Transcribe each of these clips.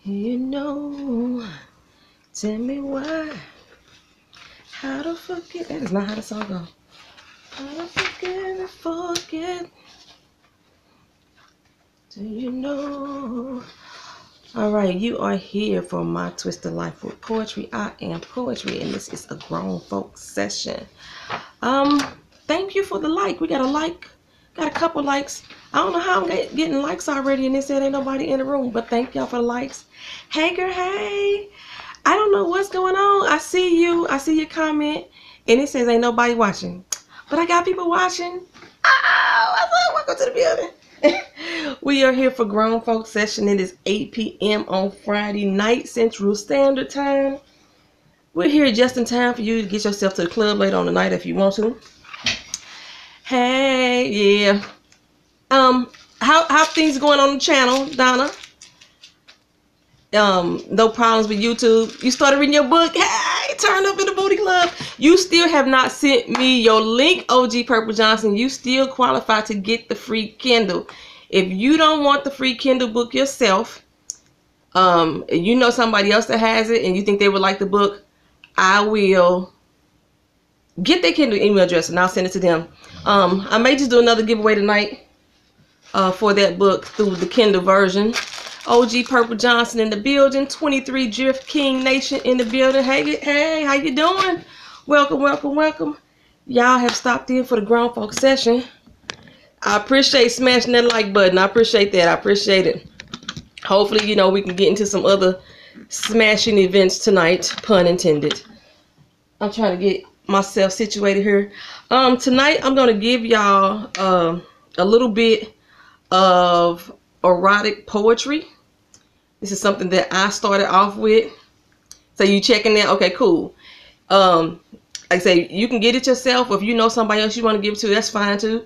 You know, tell me why. How to forget? That is not how the song goes. How to forget and forget. Do you know? All right, you are here for My Twisted Lyf with poetry. I am poetry, and this is a grown folks session. Thank you for the like. We got a like, got a couple likes. I don't know how I'm getting likes already, and they said ain't nobody in the room, but thank y'all for the likes. Hey girl, hey. I don't know what's going on. I see you. I see your comment, and it says ain't nobody watching, but I got people watching. Oh, what's up? Welcome to the building. We are here for grown folks session. It is 8 p.m. on Friday night Central Standard Time. We're here just in time for you to get yourself to the club later on the night if you want to. Hey, yeah. How things going on the channel, Donna? No problems with YouTube. You started reading your book. Hey, turned up in the booty club. You still have not sent me your link, OG Purple Johnson. You still qualify to get the free Kindle. If you don't want the free Kindle book yourself, you know somebody else that has it and you think they would like the book, I will get their Kindle email address and I'll send it to them. I may just do another giveaway tonight for that book through the Kindle version. OG Purple Johnson in the building. 23 Drift King Nation in the building. Hey, how you doing? Welcome, welcome, welcome. Y'all have stopped in for the grown folks session. I appreciate smashing that like button. I appreciate that. I appreciate it. Hopefully, you know, we can get into some other smashing events tonight. Pun intended. I'm trying to get myself situated here. Tonight, I'm going to give y'all a little bit of erotic poetry. This is something that I started off with. So you checking that? Okay, cool. Like I say, you can get it yourself, or if you know somebody else you want to give it to, that's fine too.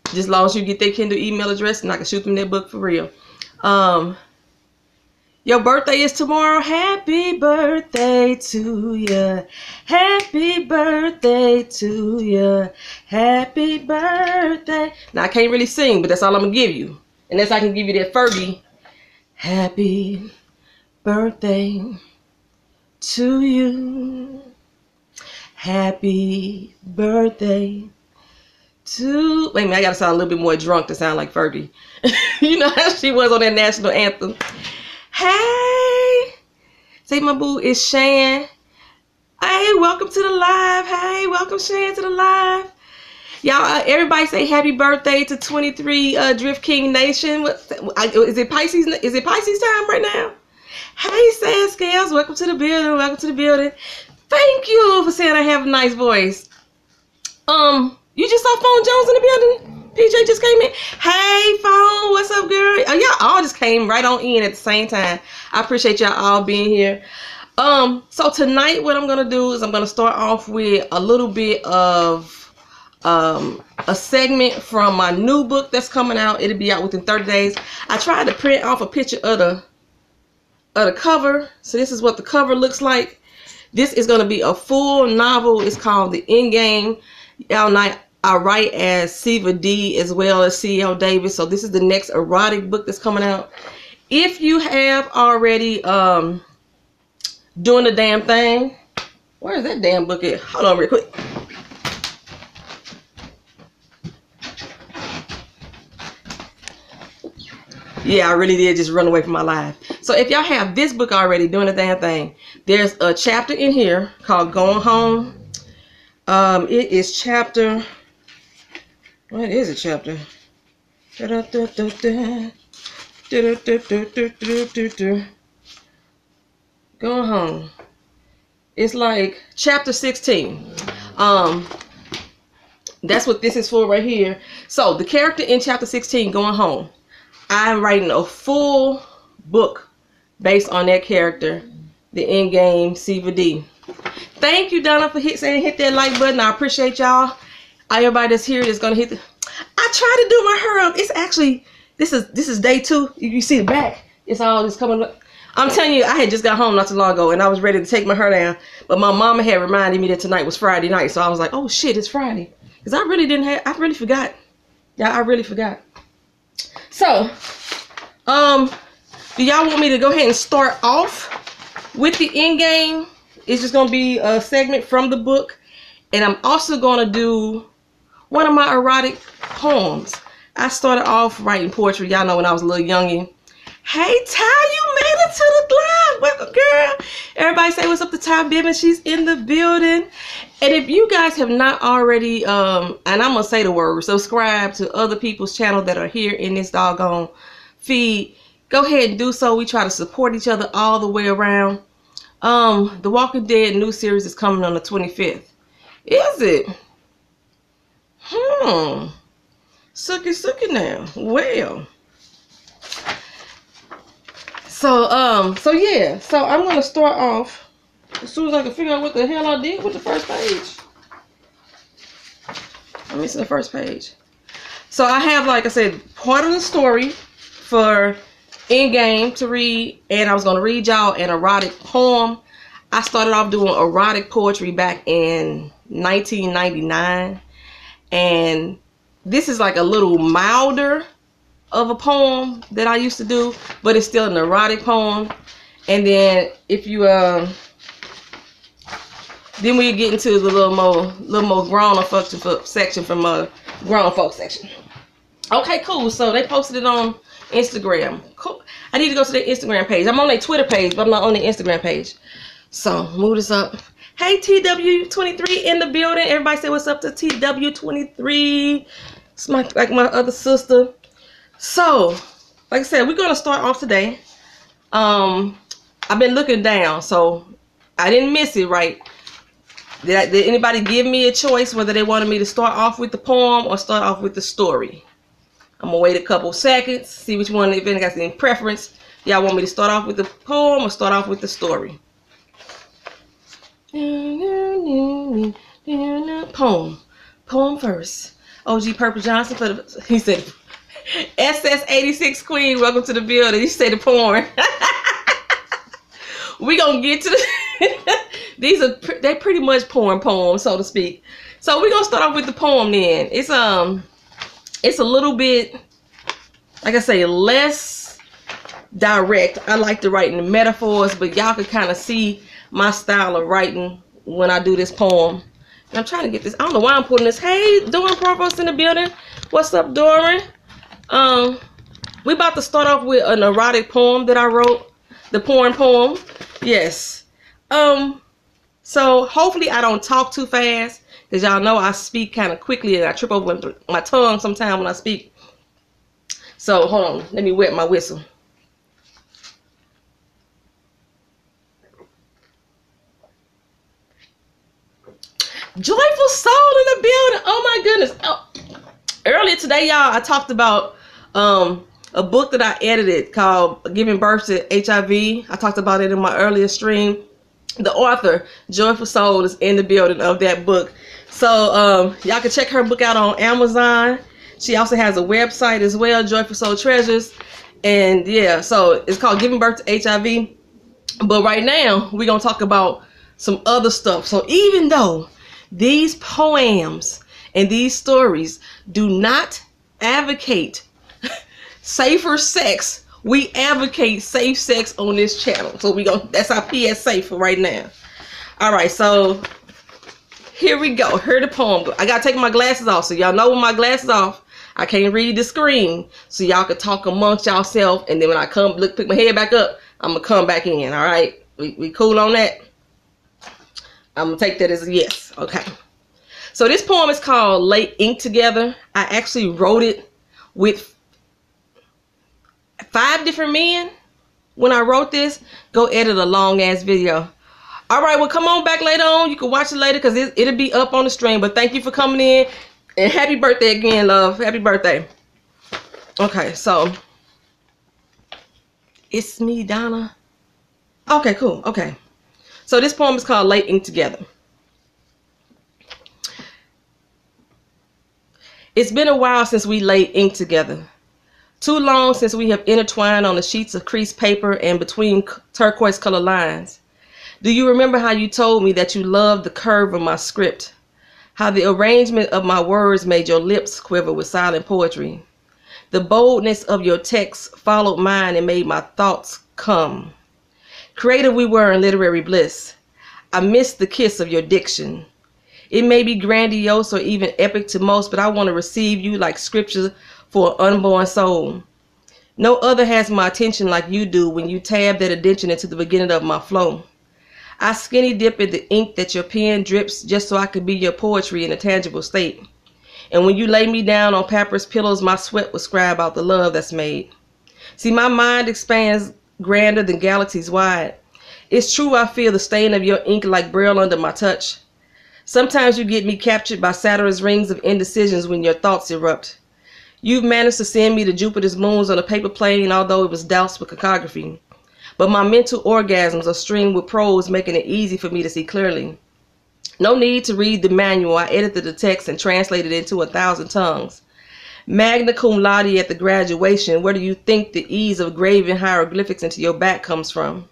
Just as long as you get their Kindle email address and I can shoot them their book for real. Your birthday is tomorrow. Happy birthday to ya. Happy birthday to ya. Happy birthday. Now I can't really sing, but that's all I'm gonna give you. Unless I can give you that Fergie. Happy birthday to you. Happy birthday to... Wait a minute, I gotta sound a little bit more drunk to sound like Fergie. You know how she was on that national anthem. Hey, say my boo is Shan. Hey, welcome to the live. Hey, welcome Shan to the live. Y'all, everybody say happy birthday to 23 Drift King Nation. Is it Pisces? Is it Pisces time right now? Hey, Sad Scales, welcome to the building. Welcome to the building. Thank you for saying I have a nice voice. You just saw Phone Jones in the building? PJ just came in. Hey, Phone, what's up, girl? Y'all all just came right on in at the same time. I appreciate y'all all being here. So tonight, what I'm gonna do is I'm gonna start off with a little bit of a segment from my new book that's coming out. It'll be out within 30 days. I tried to print off a picture of the cover. So this is what the cover looks like. This is going to be a full novel. It's called The Endgame. Y'all know I write as Siva D as well as C.L. Davis. So this is the next erotic book that's coming out. If you have already doing the damn thing. Where is that damn book at? Hold on real quick. Yeah, I really did just run away from my life. So if y'all have this book already, doing the damn thing, there's a chapter in here called Going Home. It is chapter... What is it, chapter? Going Home. It's like chapter 16. That's what this is for right here. So the character in chapter 16, Going Home, I'm writing a full book based on that character, the Endgame Siva D. Thank you, Donna, for saying hit that like button. I appreciate y'all. Everybody that's here is gonna hit the... I try to do my hair up. It's actually this is day 2. You see the back. It's all just coming up. I'm telling you, I had just got home not too long ago and I was ready to take my hair down, but my mama had reminded me that tonight was Friday night, so I was like, oh shit, it's Friday, because I really forgot. Yeah, I really forgot. So, Do y'all want me to go ahead and start off with the end game? It's just going to be a segment from the book. And I'm also going to do one of my erotic poems. I started off writing poetry, y'all know, when I was a little youngin'. Hey, Ty, you made it to the live. Welcome, girl. Everybody say what's up to Ty Bibbin. She's in the building. And if you guys have not already, and I'm going to say the word, subscribe to other people's channel that are here in this doggone feed, go ahead and do so. We try to support each other all the way around. The Walking Dead new series is coming on the 25th. Is it? Sucky now. Well. So yeah. So I'm gonna start off as soon as I can figure out what the hell I did with the first page. Let me see the first page. So I have, like I said, part of the story for Endgame to read, and I was gonna read y'all an erotic poem. I started off doing erotic poetry back in 1999, and this is like a little milder of a poem that I used to do, but it's still an erotic poem. And then if you then we get into the little more grown folk section from grown folk section. Okay, cool. So they posted it on Instagram. Cool. I need to go to their Instagram page. I'm on their Twitter page, but I'm not on their Instagram page. So move this up. Hey, TW23 in the building. Everybody say what's up to TW23. It's like my other sister. So, like I said, we're gonna start off today. I've been looking down, so I didn't miss it, right? Did anybody give me a choice whether they wanted me to start off with the poem or start off with the story? I'm gonna wait a couple seconds, see which one, if any got any preference. Y'all want me to start off with the poem or start off with the story? Poem first. OG Purple Johnson for the, he said, SS86 Queen, welcome to the building. You say the porn. We gonna get to the they pretty much porn poems, so to speak. So we're gonna start off with the poem then. It's a little bit, like I say, less direct. I like to write in the metaphors, but y'all can kind of see my style of writing when I do this poem. And I'm trying to get this. I don't know why I'm putting this. Hey, Doran Provost in the building. What's up, Doran? We about to start off with an erotic poem that I wrote. The porn poem. Yes. So hopefully I don't talk too fast, because y'all know I speak kind of quickly and I trip over my tongue sometimes when I speak. So hold on, let me wet my whistle. Joyful soul in the building. Oh my goodness. Oh. Earlier today, y'all, I talked about a book that I edited called Giving Birth to HIV. I talked about it in my earlier stream. The author, Joyful Soul, is in the building of that book. So y'all can check her book out on Amazon. She also has a website as well, Joyful Soul Treasures. And yeah, so it's called Giving Birth to HIV. But right now, we're going to talk about some other stuff. So even though these poems and these stories do not advocate safer sex, we advocate safe sex on this channel. So that's our PSA for right now. All right, so here we go. Here the poem. I gotta take my glasses off, so y'all know with my glasses off, I can't read the screen. So y'all can talk amongst y'allself, and then when I come pick my head back up, I'm gonna come back in. All right, we cool on that? I'm gonna take that as a yes. Okay. So this poem is called Late Ink Together. I actually wrote it with 5 different men. When I wrote this, go edit a long ass video. All right, well, come on back later on. You can watch it later because it'll be up on the stream. But thank you for coming in, and happy birthday again, love. Happy birthday. Okay, so it's me, Donna. Okay, cool. Okay. So this poem is called Late Ink Together. It's been a while since we laid ink together. Too long since we have intertwined on the sheets of creased paper and between turquoise color lines. Do you remember how you told me that you loved the curve of my script? How the arrangement of my words made your lips quiver with silent poetry? The boldness of your text followed mine and made my thoughts come. Creative we were in literary bliss. I missed the kiss of your diction. It may be grandiose or even epic to most, but I want to receive you like scripture for an unborn soul. No other has my attention like you do when you tab that addition into the beginning of my flow. I skinny dip in the ink that your pen drips just so I could be your poetry in a tangible state. And when you lay me down on papyrus pillows, my sweat will scribe out the love that's made. See, my mind expands grander than galaxies wide. It's true I feel the stain of your ink like braille under my touch. Sometimes you get me captured by Saturn's rings of indecisions when your thoughts erupt. You've managed to send me to Jupiter's moons on a paper plane, although it was doused with cacography. But my mental orgasms are streamed with prose, making it easy for me to see clearly. No need to read the manual. I edited the text and translated it into 1,000 tongues. Magna cum laude at the graduation, where do you think the ease of graving hieroglyphics into your back comes from?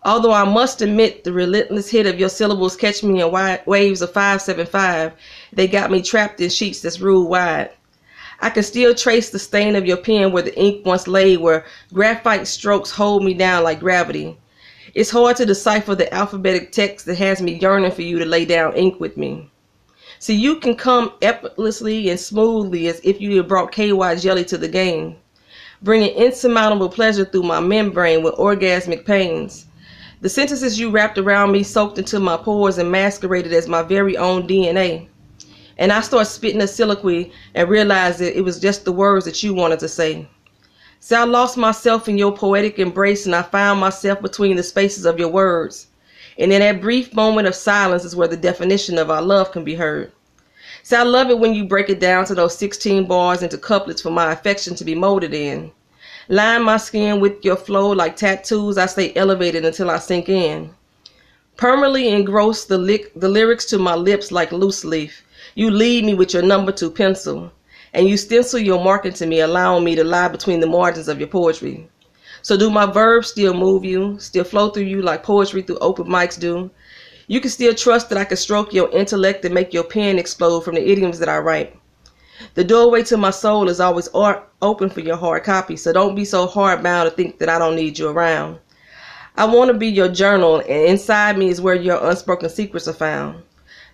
Although I must admit the relentless hit of your syllables catch me in waves of 575, they got me trapped in sheets that's ruled wide. I can still trace the stain of your pen where the ink once lay, where graphite strokes hold me down like gravity. It's hard to decipher the alphabetic text that has me yearning for you to lay down ink with me. See, you can come effortlessly and smoothly as if you had brought KY jelly to the game, bringing insurmountable pleasure through my membrane with orgasmic pains. The sentences you wrapped around me soaked into my pores and masqueraded as my very own DNA. And I start spitting a soliloquy and realized that it was just the words that you wanted to say. So I lost myself in your poetic embrace, and I found myself between the spaces of your words. And in that brief moment of silence is where the definition of our love can be heard. So I love it when you break it down to those 16 bars into couplets for my affection to be molded in. Line my skin with your flow like tattoos. I stay elevated until I sink in. Permanently engross the lyrics to my lips like loose leaf. You lead me with your number 2 pencil. And you stencil your mark into me, allowing me to lie between the margins of your poetry. So do my verbs still move you, still flow through you like poetry through open mics do? You can still trust that I can stroke your intellect and make your pen explode from the idioms that I write. The doorway to my soul is always open for your hard copy, so don't be so hard-bound to think that I don't need you around. I want to be your journal, and inside me is where your unspoken secrets are found.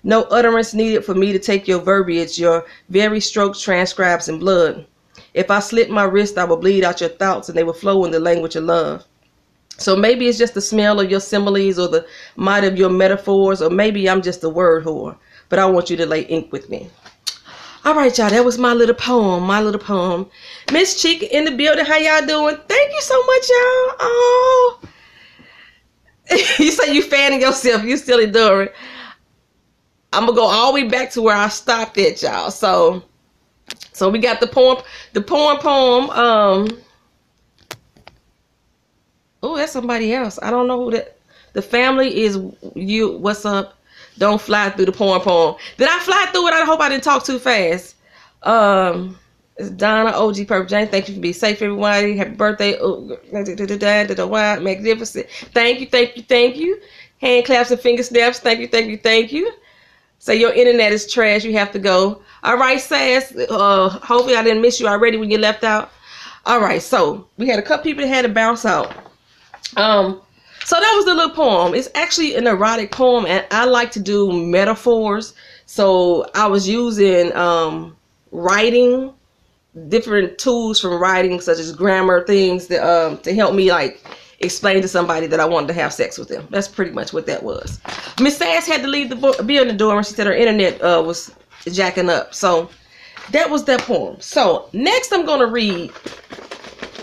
No utterance needed for me to take your verbiage, your very strokes transcribes in blood. If I slit my wrist, I will bleed out your thoughts and they will flow in the language of love. So maybe it's just the smell of your similes or the might of your metaphors, or maybe I'm just a word whore, but I want you to lay ink with me. All right, y'all, that was my little poem, Miss Chica in the building. How y'all doing? Thank you so much, y'all. Oh, you say you fanning yourself. You still enduring. I'm gonna go all the way back to where I stopped at, y'all. So we got the poem. Oh, that's somebody else. I don't know who that. The family is you. What's up? Don't fly through the poem. Did I fly through it? I hope I didn't talk too fast. It's Donna, OG Purple Jane. Thank you for being safe, everybody. Happy birthday. Oh, magnificent. Thank you. Hand claps and finger snaps. Thank you. Say your internet is trash. You have to go. All right, Sass. Hopefully I didn't miss you already when you left out. All right, so we had a couple people that had to bounce out. So that was the little poem. It's actually an erotic poem, and I like to do metaphors. So I was using writing, different tools from writing, such as grammar things to help me like explain to somebody that I wanted to have sex with them. That's pretty much what that was. Miss Sass had to leave the building door, and she said her internet was jacking up. So that was that poem. So next I'm gonna read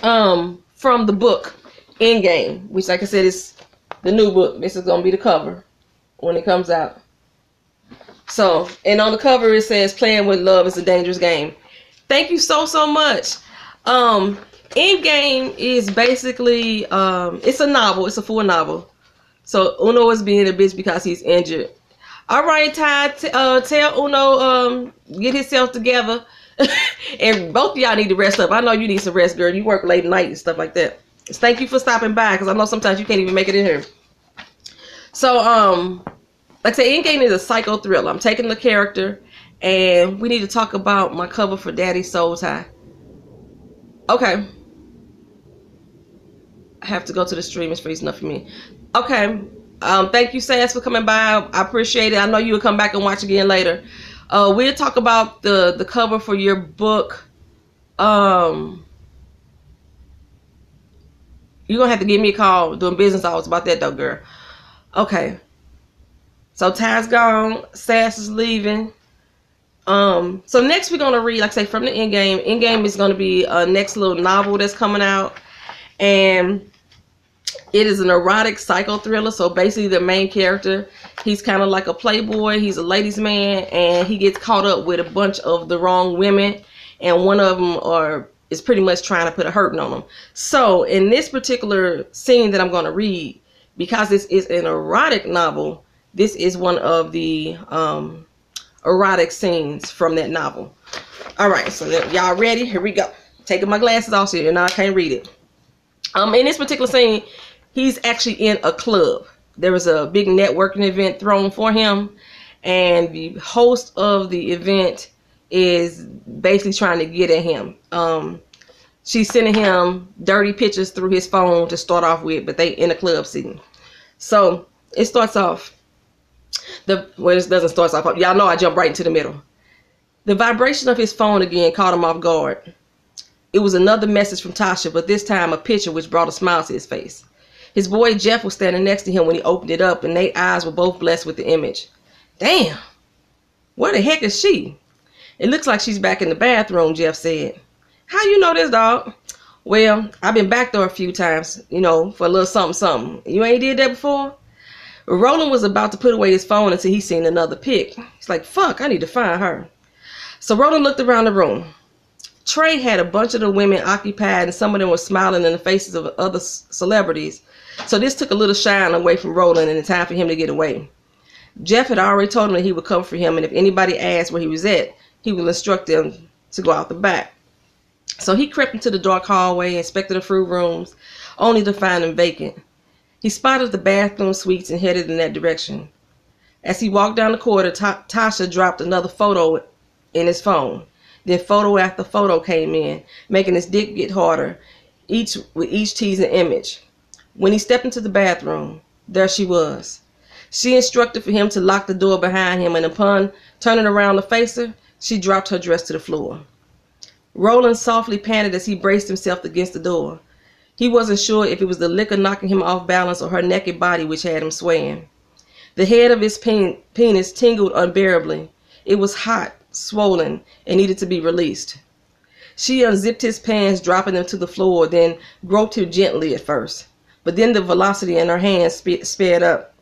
from the book Endgame, which, like I said, is the new book. This is gonna be the cover when it comes out. So, and on the cover it says, "Playing with love is a dangerous game." Thank you so much. Endgame is basically it's a novel. It's a full novel. So Uno is being a bitch because he's injured. All right, Ty, tell Uno get himself together. And both of y'all need to rest up. I know you need some rest, girl. You work late at night and stuff like that. Thank you for stopping by, because I know sometimes you can't even make it in here. So like I said, Endgame is a psycho thriller. I'm taking the character, and we need to talk about my cover for Daddy's Soul Tie. Okay. I have to go to the stream. It's freezing up for me. Okay. Thank you, Sass, for coming by. I appreciate it. I know you will come back and watch again later. We'll talk about the cover for your book. You're gonna have to give me a call doing business hours about that though, girl. Okay. So Ty's gone. Sass is leaving. So next we're gonna read, like I say, from the Endgame. Endgame is gonna be a next little novel that's coming out, and it is an erotic psycho thriller. So basically, the main character, he's kind of like a playboy. He's a ladies' man, and he gets caught up with a bunch of the wrong women, and one of them is pretty much trying to put a hurting on him. So in this particular scene that I'm going to read, because this is an erotic novel, this is one of the erotic scenes from that novel. All right, so y'all ready? Here we go. Taking my glasses off so now I can't read it. In this particular scene, he's actually in a club. There was a big networking event thrown for him, and the host of the event is basically trying to get at him. She's sending him dirty pictures through his phone to start off with, but they in a club scene. So it starts off. Well, this doesn't start off. Y'all know I jump right into the middle. The vibration of his phone again caught him off guard. It was another message from Tasha, but this time a picture which brought a smile to his face. His boy Jeff was standing next to him when he opened it up, and their eyes were both blessed with the image. Damn, where the heck is she? It looks like she's back in the bathroom, Jeff said. How you know this, dog? Well, I've been back there a few times, you know, for a little something, something. You ain't did that before? Roland was about to put away his phone until he seen another pic. He's like, fuck, I need to find her. So Roland looked around the room. Trey had a bunch of the women occupied, and some of them were smiling in the faces of other celebrities. So this took a little shine away from Roland, and it's time for him to get away. Jeff had already told him that he would come for him, and if anybody asked where he was at, he would instruct them to go out the back. So he crept into the dark hallway, inspected the few rooms, only to find them vacant. He spotted the bathroom suites and headed in that direction. As he walked down the corridor, Tasha dropped another photo in his phone. Then photo after photo came in, making his dick get harder, with each teasing image. When he stepped into the bathroom, there she was. She instructed for him to lock the door behind him, and upon turning around to face her, she dropped her dress to the floor. Roland softly panted as he braced himself against the door. He wasn't sure if it was the liquor knocking him off balance or her naked body which had him swaying. The head of his penis tingled unbearably. It was hot, swollen, and needed to be released. She unzipped his pants, dropping them to the floor, then groped him gently at first. But then the velocity in her hands sped up.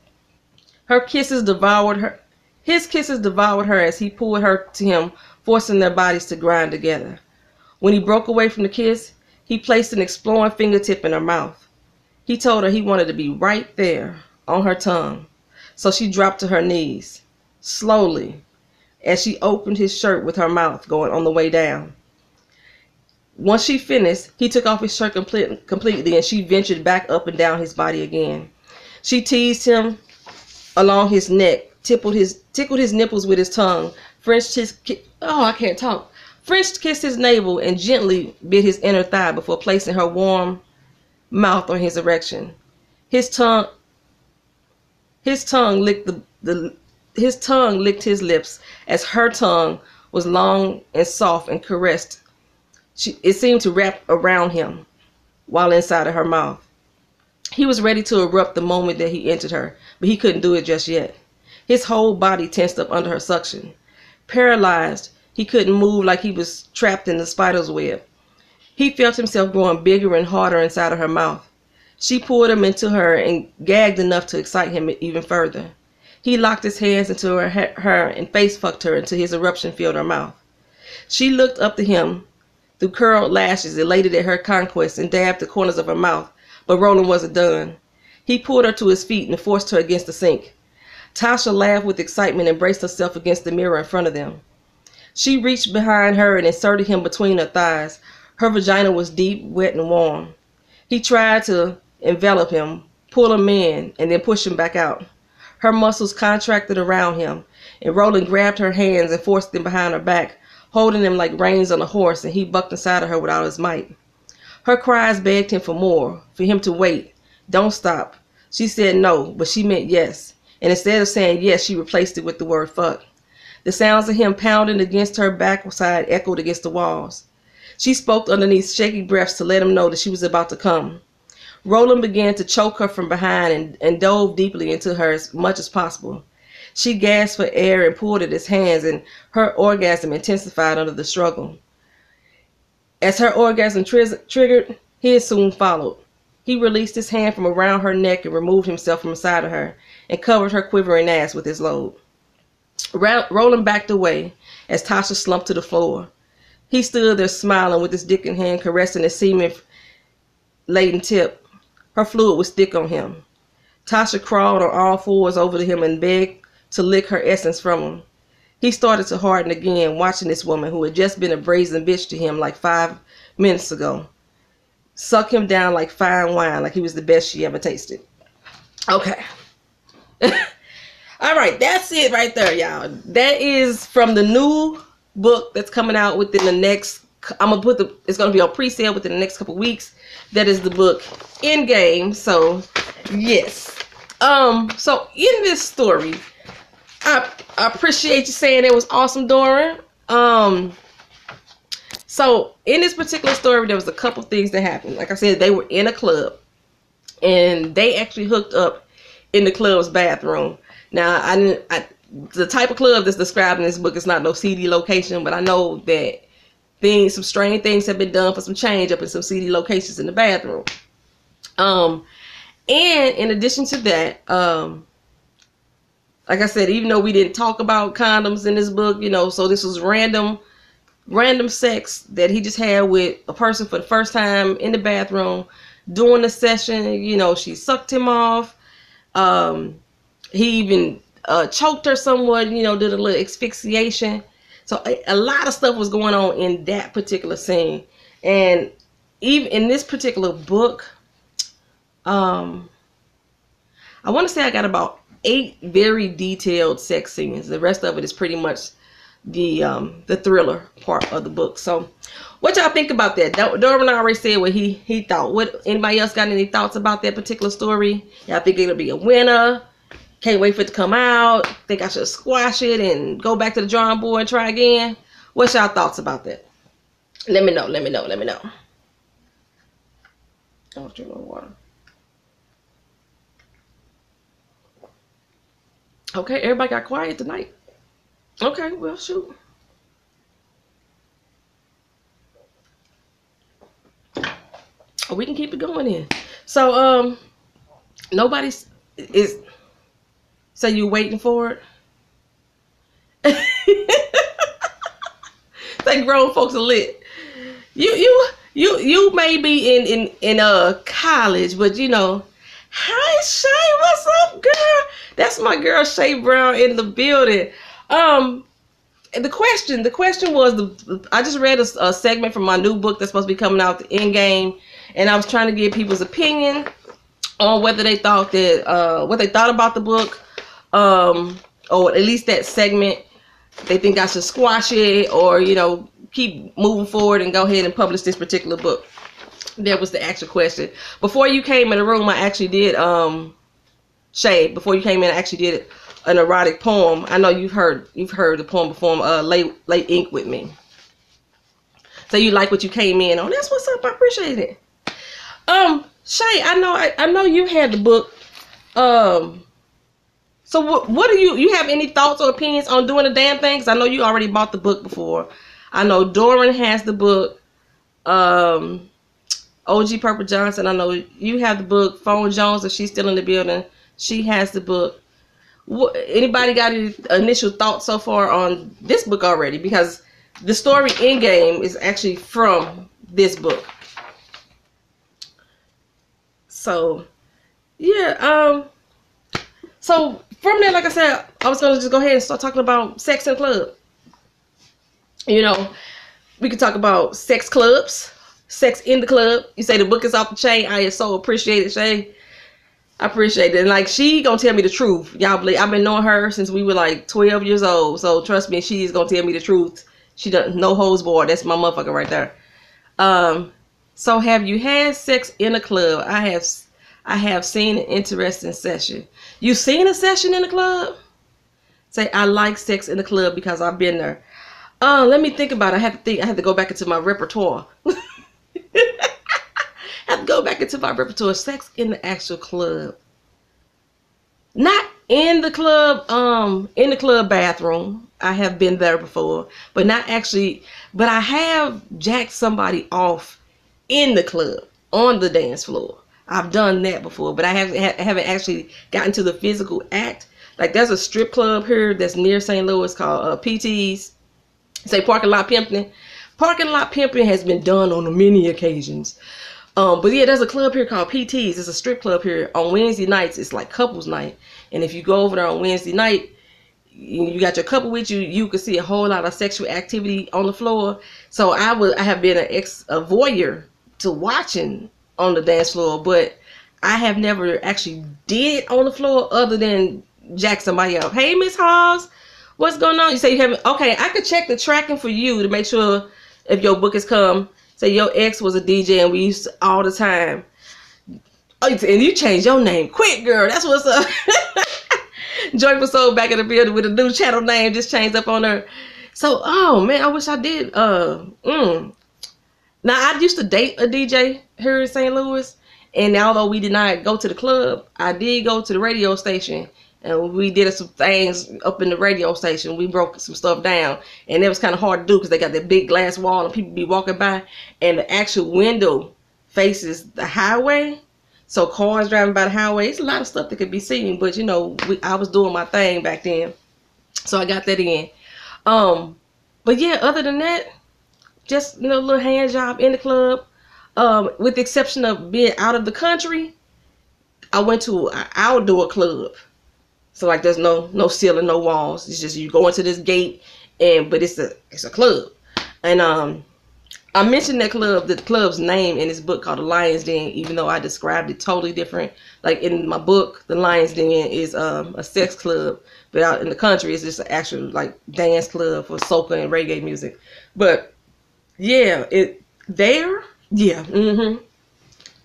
His kisses devoured her as he pulled her to him, forcing their bodies to grind together. When he broke away from the kiss, he placed an exploring fingertip in her mouth. He told her he wanted to be right there on her tongue. So she dropped to her knees, slowly, as she opened his shirt with her mouth going on the way down. Once she finished, he took off his shirt completely, and she ventured back up and down his body again. She teased him along his neck, tickled his nipples with his tongue, French kissed his navel, and gently bit his inner thigh before placing her warm mouth on his erection. His tongue licked his lips as her tongue was long and soft and caressed. It seemed to wrap around him while inside of her mouth. He was ready to erupt the moment that he entered her, but he couldn't do it just yet. His whole body tensed up under her suction. Paralyzed, he couldn't move, like he was trapped in the spider's web. He felt himself growing bigger and harder inside of her mouth. She pulled him into her and gagged enough to excite him even further. He locked his hands into her and face-fucked her until his eruption filled her mouth. She looked up to him through curled lashes, elated at her conquest, and dabbed the corners of her mouth, but Roland wasn't done. He pulled her to his feet and forced her against the sink. Tasha laughed with excitement and braced herself against the mirror in front of them. She reached behind her and inserted him between her thighs. Her vagina was deep, wet, and warm. He tried to envelop him, pull him in, and then push him back out. Her muscles contracted around him, and Roland grabbed her hands and forced them behind her back, holding them like reins on a horse, and he bucked inside of her with all his might. Her cries begged him for more, for him to wait. Don't stop. She said no, but she meant yes. And instead of saying yes, she replaced it with the word fuck. The sounds of him pounding against her backside echoed against the walls. She spoke underneath shaky breaths to let him know that she was about to come. Roland began to choke her from behind and dove deeply into her as much as possible. She gasped for air and pulled at his hands, and her orgasm intensified under the struggle. As her orgasm triggered, his soon followed. He released his hand from around her neck and removed himself from beside of her and covered her quivering ass with his load. Roland backed away as Tasha slumped to the floor. He stood there smiling with his dick in hand, caressing his semen-laden tip. Her fluid was thick on him. Tasha crawled on all fours over to him and begged to lick her essence from him. He started to harden again, watching this woman who had just been a brazen bitch to him like 5 minutes ago suck him down like fine wine, like he was the best she ever tasted. Okay. All right, that's it right there, y'all. That is from the new book that's coming out within the next, it's gonna be on pre-sale within the next couple weeks. That is the book Endgame. So yes. So in this story, I appreciate you saying it was awesome, Doran. So in this particular story, there was a couple things that happened. Like I said, they were in a club and they actually hooked up in the club's bathroom. Now, the type of club that's described in this book is not no seedy location, but I know that some strange things have been done for some change up in some seedy locations in the bathroom. And in addition to that, like I said, even though we didn't talk about condoms in this book, you know, so this was random sex that he just had with a person for the first time in the bathroom during the session. You know, she sucked him off. He even choked her somewhat, you know, did a little asphyxiation. So a lot of stuff was going on in that particular scene. And even in this particular book, I want to say I got about 8 very detailed sex scenes. The rest of it is pretty much the thriller part of the book. So what y'all think about that? Darwin already said what he thought. What, anybody else got any thoughts about that particular story? Y'all think it'll be a winner? Can't wait for it to come out? Think I should squash it and go back to the drawing board and try again? What's y'all thoughts about that? Let me know. I'll drink more water. Okay, everybody got quiet tonight. Okay, well, shoot. We can keep it going in. So, nobody's is. So you waiting for it? Think grown folks are lit. You may be in college, but you know. Hi Shay, what's up, girl? That's my girl Shay Brown in the building. The question was, I just read a segment from my new book that's supposed to be coming out, The Endgame, and I was trying to get people's opinion on whether they thought that what they thought about the book, or at least that segment. They think I should squash it, or you know, keep moving forward and go ahead and publish this particular book. That was the actual question. Before you came in the room, I actually did Shay. Before you came in, I actually did an erotic poem. I know you've heard the poem before. Lay ink with me. So you like what you came in on. That's what's up. I appreciate it. Shay, I know you had the book. So what do you have any thoughts or opinions on doing the damn thing? 'Cause I know you already bought the book before. I know Doran has the book. OG Purple Johnson, I know you have the book. Phone Jones, if she's still in the building, she has the book. Anybody got any initial thoughts so far on this book already? Because the story Endgame is actually from this book. So, yeah. So from there, like I said, I was gonna just go ahead and start talking about sex in the club. You know, we could talk about sex clubs. Sex in the club. You say the book is off the chain. I so appreciate it, Shay. I appreciate it. And like, she gonna tell me the truth. Y'all believe, I've been knowing her since we were like 12 years old. So trust me, she's gonna tell me the truth. She doesn't, no holds barred. That's my motherfucker right there. So have you had sex in a club? I have seen an interesting session. You seen a session in a club? Say, I like sex in the club because I've been there. Let me think about it. I have to think. I have to go back into my repertoire. I have to go back into my repertoire. Sex in the actual club. Not in the club bathroom. I have been there before, but not actually. But I have jacked somebody off in the club on the dance floor. I've done that before, but I haven't actually gotten to the physical act. Like, there's a strip club here that's near St. Louis called PT's. Say Parking Lot Pimping. Parking Lot Pimping has been done on many occasions. But yeah, there's a club here called PT's. It's a strip club here. On Wednesday nights, it's like couples night. And if you go over there on Wednesday night, you got your couple with you, you can see a whole lot of sexual activity on the floor. So I have been a voyeur to watching on the dance floor, but I have never actually did on the floor other than jack somebody up. Hey, Miss Halls, what's going on? You say you haven't. Okay, I could check the tracking for you to make sure if your book has come. Say your ex was a DJ and we used to all the time. Oh, and you changed your name quick, girl. That's what's up. Joyful Soul back in the building with a new channel name just changed up on her. So, oh man, I wish I did. Now I used to date a DJ here in St. Louis, and although we did not go to the club, I did go to the radio station, and we did some things up in the radio station. We broke some stuff down, and it was kind of hard to do because they got that big glass wall and people be walking by, and the actual window faces the highway. So cars driving by the highway, it's a lot of stuff that could be seen, but you know, I was doing my thing back then, so I got that in. But yeah, other than that, just, you know, a little hand job in the club. With the exception of being out of the country, I went to an outdoor club. So like, there's no ceiling, no walls. It's just you go into this gate, but it's a club. And I mentioned that club, the club's name in this book called The Lion's Den, even though I described it totally different. Like in my book, The Lion's Den is a sex club, but out in the country, it's just an actual like dance club for soca and reggae music. But yeah,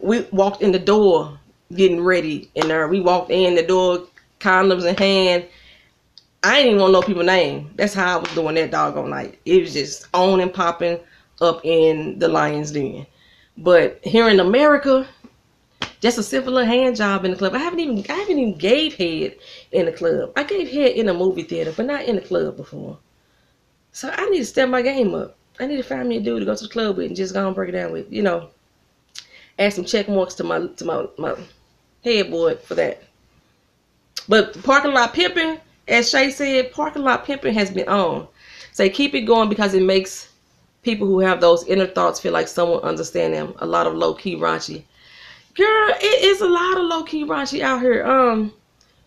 we walked in the door getting ready in there. We walked in the door, condoms in hand. I didn't even want to know people's name. That's how I was doing that doggone night. It was just on and popping up in the Lion's Den. But here in America, just a simple little hand job in the club. I haven't even gave head in the club. I gave head in a movie theater, but not in the club before. So I need to step my game up. I need to find me a dude to go to the club with and just go and break it down with. You know, add some check marks to my headboard for that. But parking lot pimping, as Shay said, parking lot pimping has been on. So keep it going because it makes people who have those inner thoughts feel like someone understand them. A lot of low-key raunchy. Girl, it is a lot of low-key raunchy out here.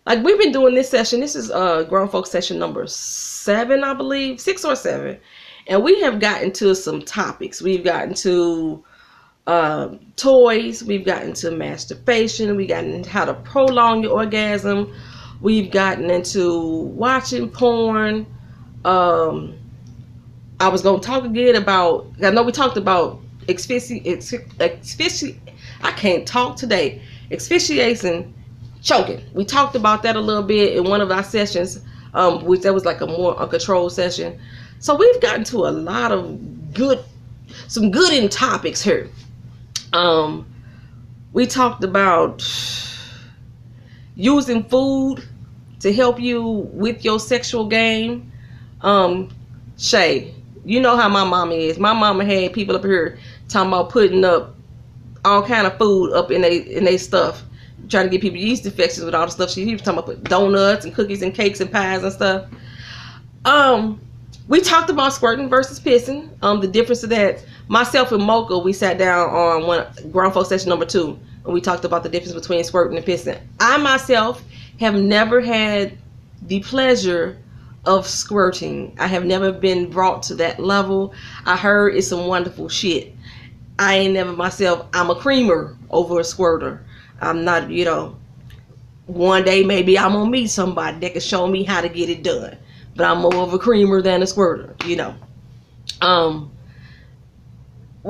Like we've been doing this session. This is grown folks session number 7, I believe. 6 or 7. And we have gotten to some topics. We've gotten to toys. We've gotten to masturbation. We've gotten into how to prolong your orgasm. We've gotten into watching porn. I was going to talk again about, I know we talked about I can't talk today. Asphyxiation, choking. We talked about that a little bit in one of our sessions, which that was like a more uncontrolled session. So we've gotten to a lot of some good in topics here. We talked about using food to help you with your sexual game. Shay, you know how my mama is. My mama had people up here talking about putting up all kind of food up in they stuff, trying to get people yeast infections with all the stuff. She was talking about donuts and cookies and cakes and pies and stuff. We talked about squirting versus pissing. The difference of that. Myself and Mocha, we sat down on one grown folk session number 2, and we talked about the difference between squirting and pissing. I myself have never had the pleasure of squirting. I have never been brought to that level. I heard it's some wonderful shit. I ain't never myself. I'm a creamer over a squirter. I'm not, you know. One day maybe I'm gonna meet somebody that can show me how to get it done. But I'm more of a creamer than a squirter, you know.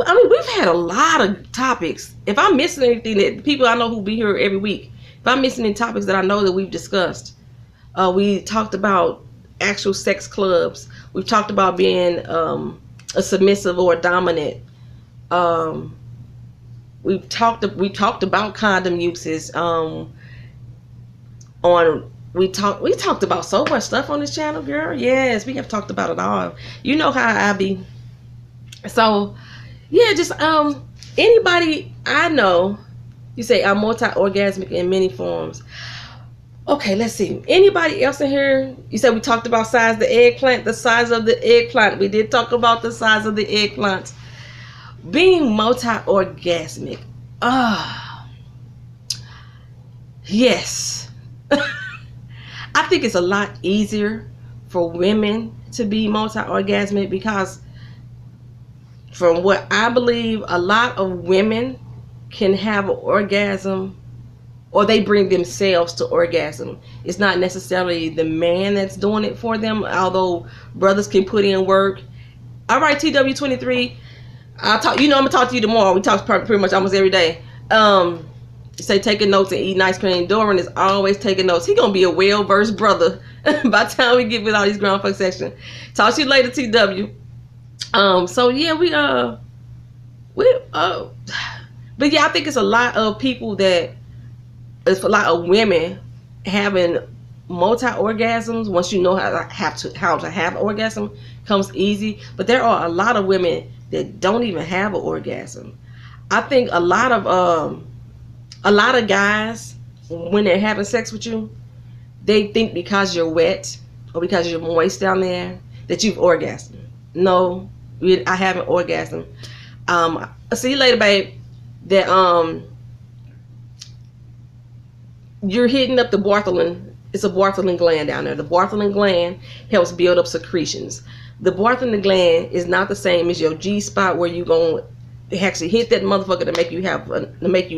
I mean, we've had a lot of topics. If I'm missing anything, that people I know who be here every week, if I'm missing any topics that I know that we've discussed, we talked about actual sex clubs. We've talked about being a submissive or a dominant. We talked about condom uses. We talked about so much stuff on this channel, girl. Yes, we have talked about it all. You know how I be. So yeah, just anybody I know, you say I'm multi-orgasmic in many forms. Okay, let's see. Anybody else in here? You said we talked about size of the eggplant, the size of the eggplant. We did talk about the size of the eggplant. Being multi-orgasmic. Yes. I think it's a lot easier for women to be multi-orgasmic because from what I believe, a lot of women can have an orgasm or they bring themselves to orgasm. It's not necessarily the man that's doing it for them, although brothers can put in work. All right, TW23, I'll talk. You know, I'm gonna talk to you tomorrow. We talk pretty much almost every day. Say taking notes and eating ice cream. Doran is always taking notes. He gonna be a well-versed brother by the time we get with all these grown folk section. Talk to you later, TW. So yeah, but yeah, I think it's a lot of people that, it's a lot of women having multi-orgasms. Once you know how to have an orgasm, comes easy. But there are a lot of women that don't even have an orgasm. I think a lot of guys, when they're having sex with you, they think because you're wet or because you're moist down there that you've orgasmed. No, I haven't orgasmed. I'll see you later, babe. That you're hitting up the Bartholin. It's a Bartholin gland down there. The Bartholin gland helps build up secretions. The Bartholin gland is not the same as your G spot where you gonna actually hit that motherfucker to make you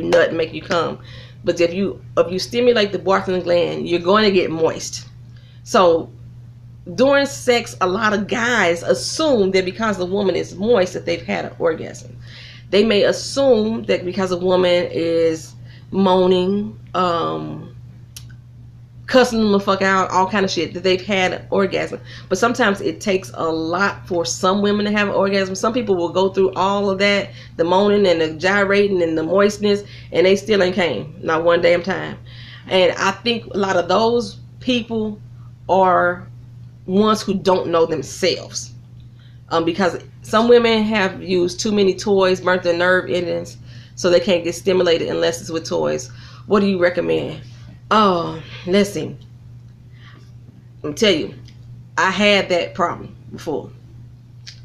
nut and make you come. But if you stimulate the Bartholin gland, you're going to get moist. So during sex, a lot of guys assume that because the woman is moist that they've had an orgasm. They may assume that because a woman is moaning, cussing them the fuck out, all kind of shit, that they've had an orgasm. But sometimes it takes a lot for some women to have an orgasm. Some people will go through all of that, the moaning and the gyrating and the moistness, and they still ain't came, not one damn time. And I think a lot of those people are ones who don't know themselves, because some women have used too many toys, burnt their nerve endings, so they can't get stimulated unless it's with toys. What do you recommend? Oh, let's see. I'll tell you, I had that problem before.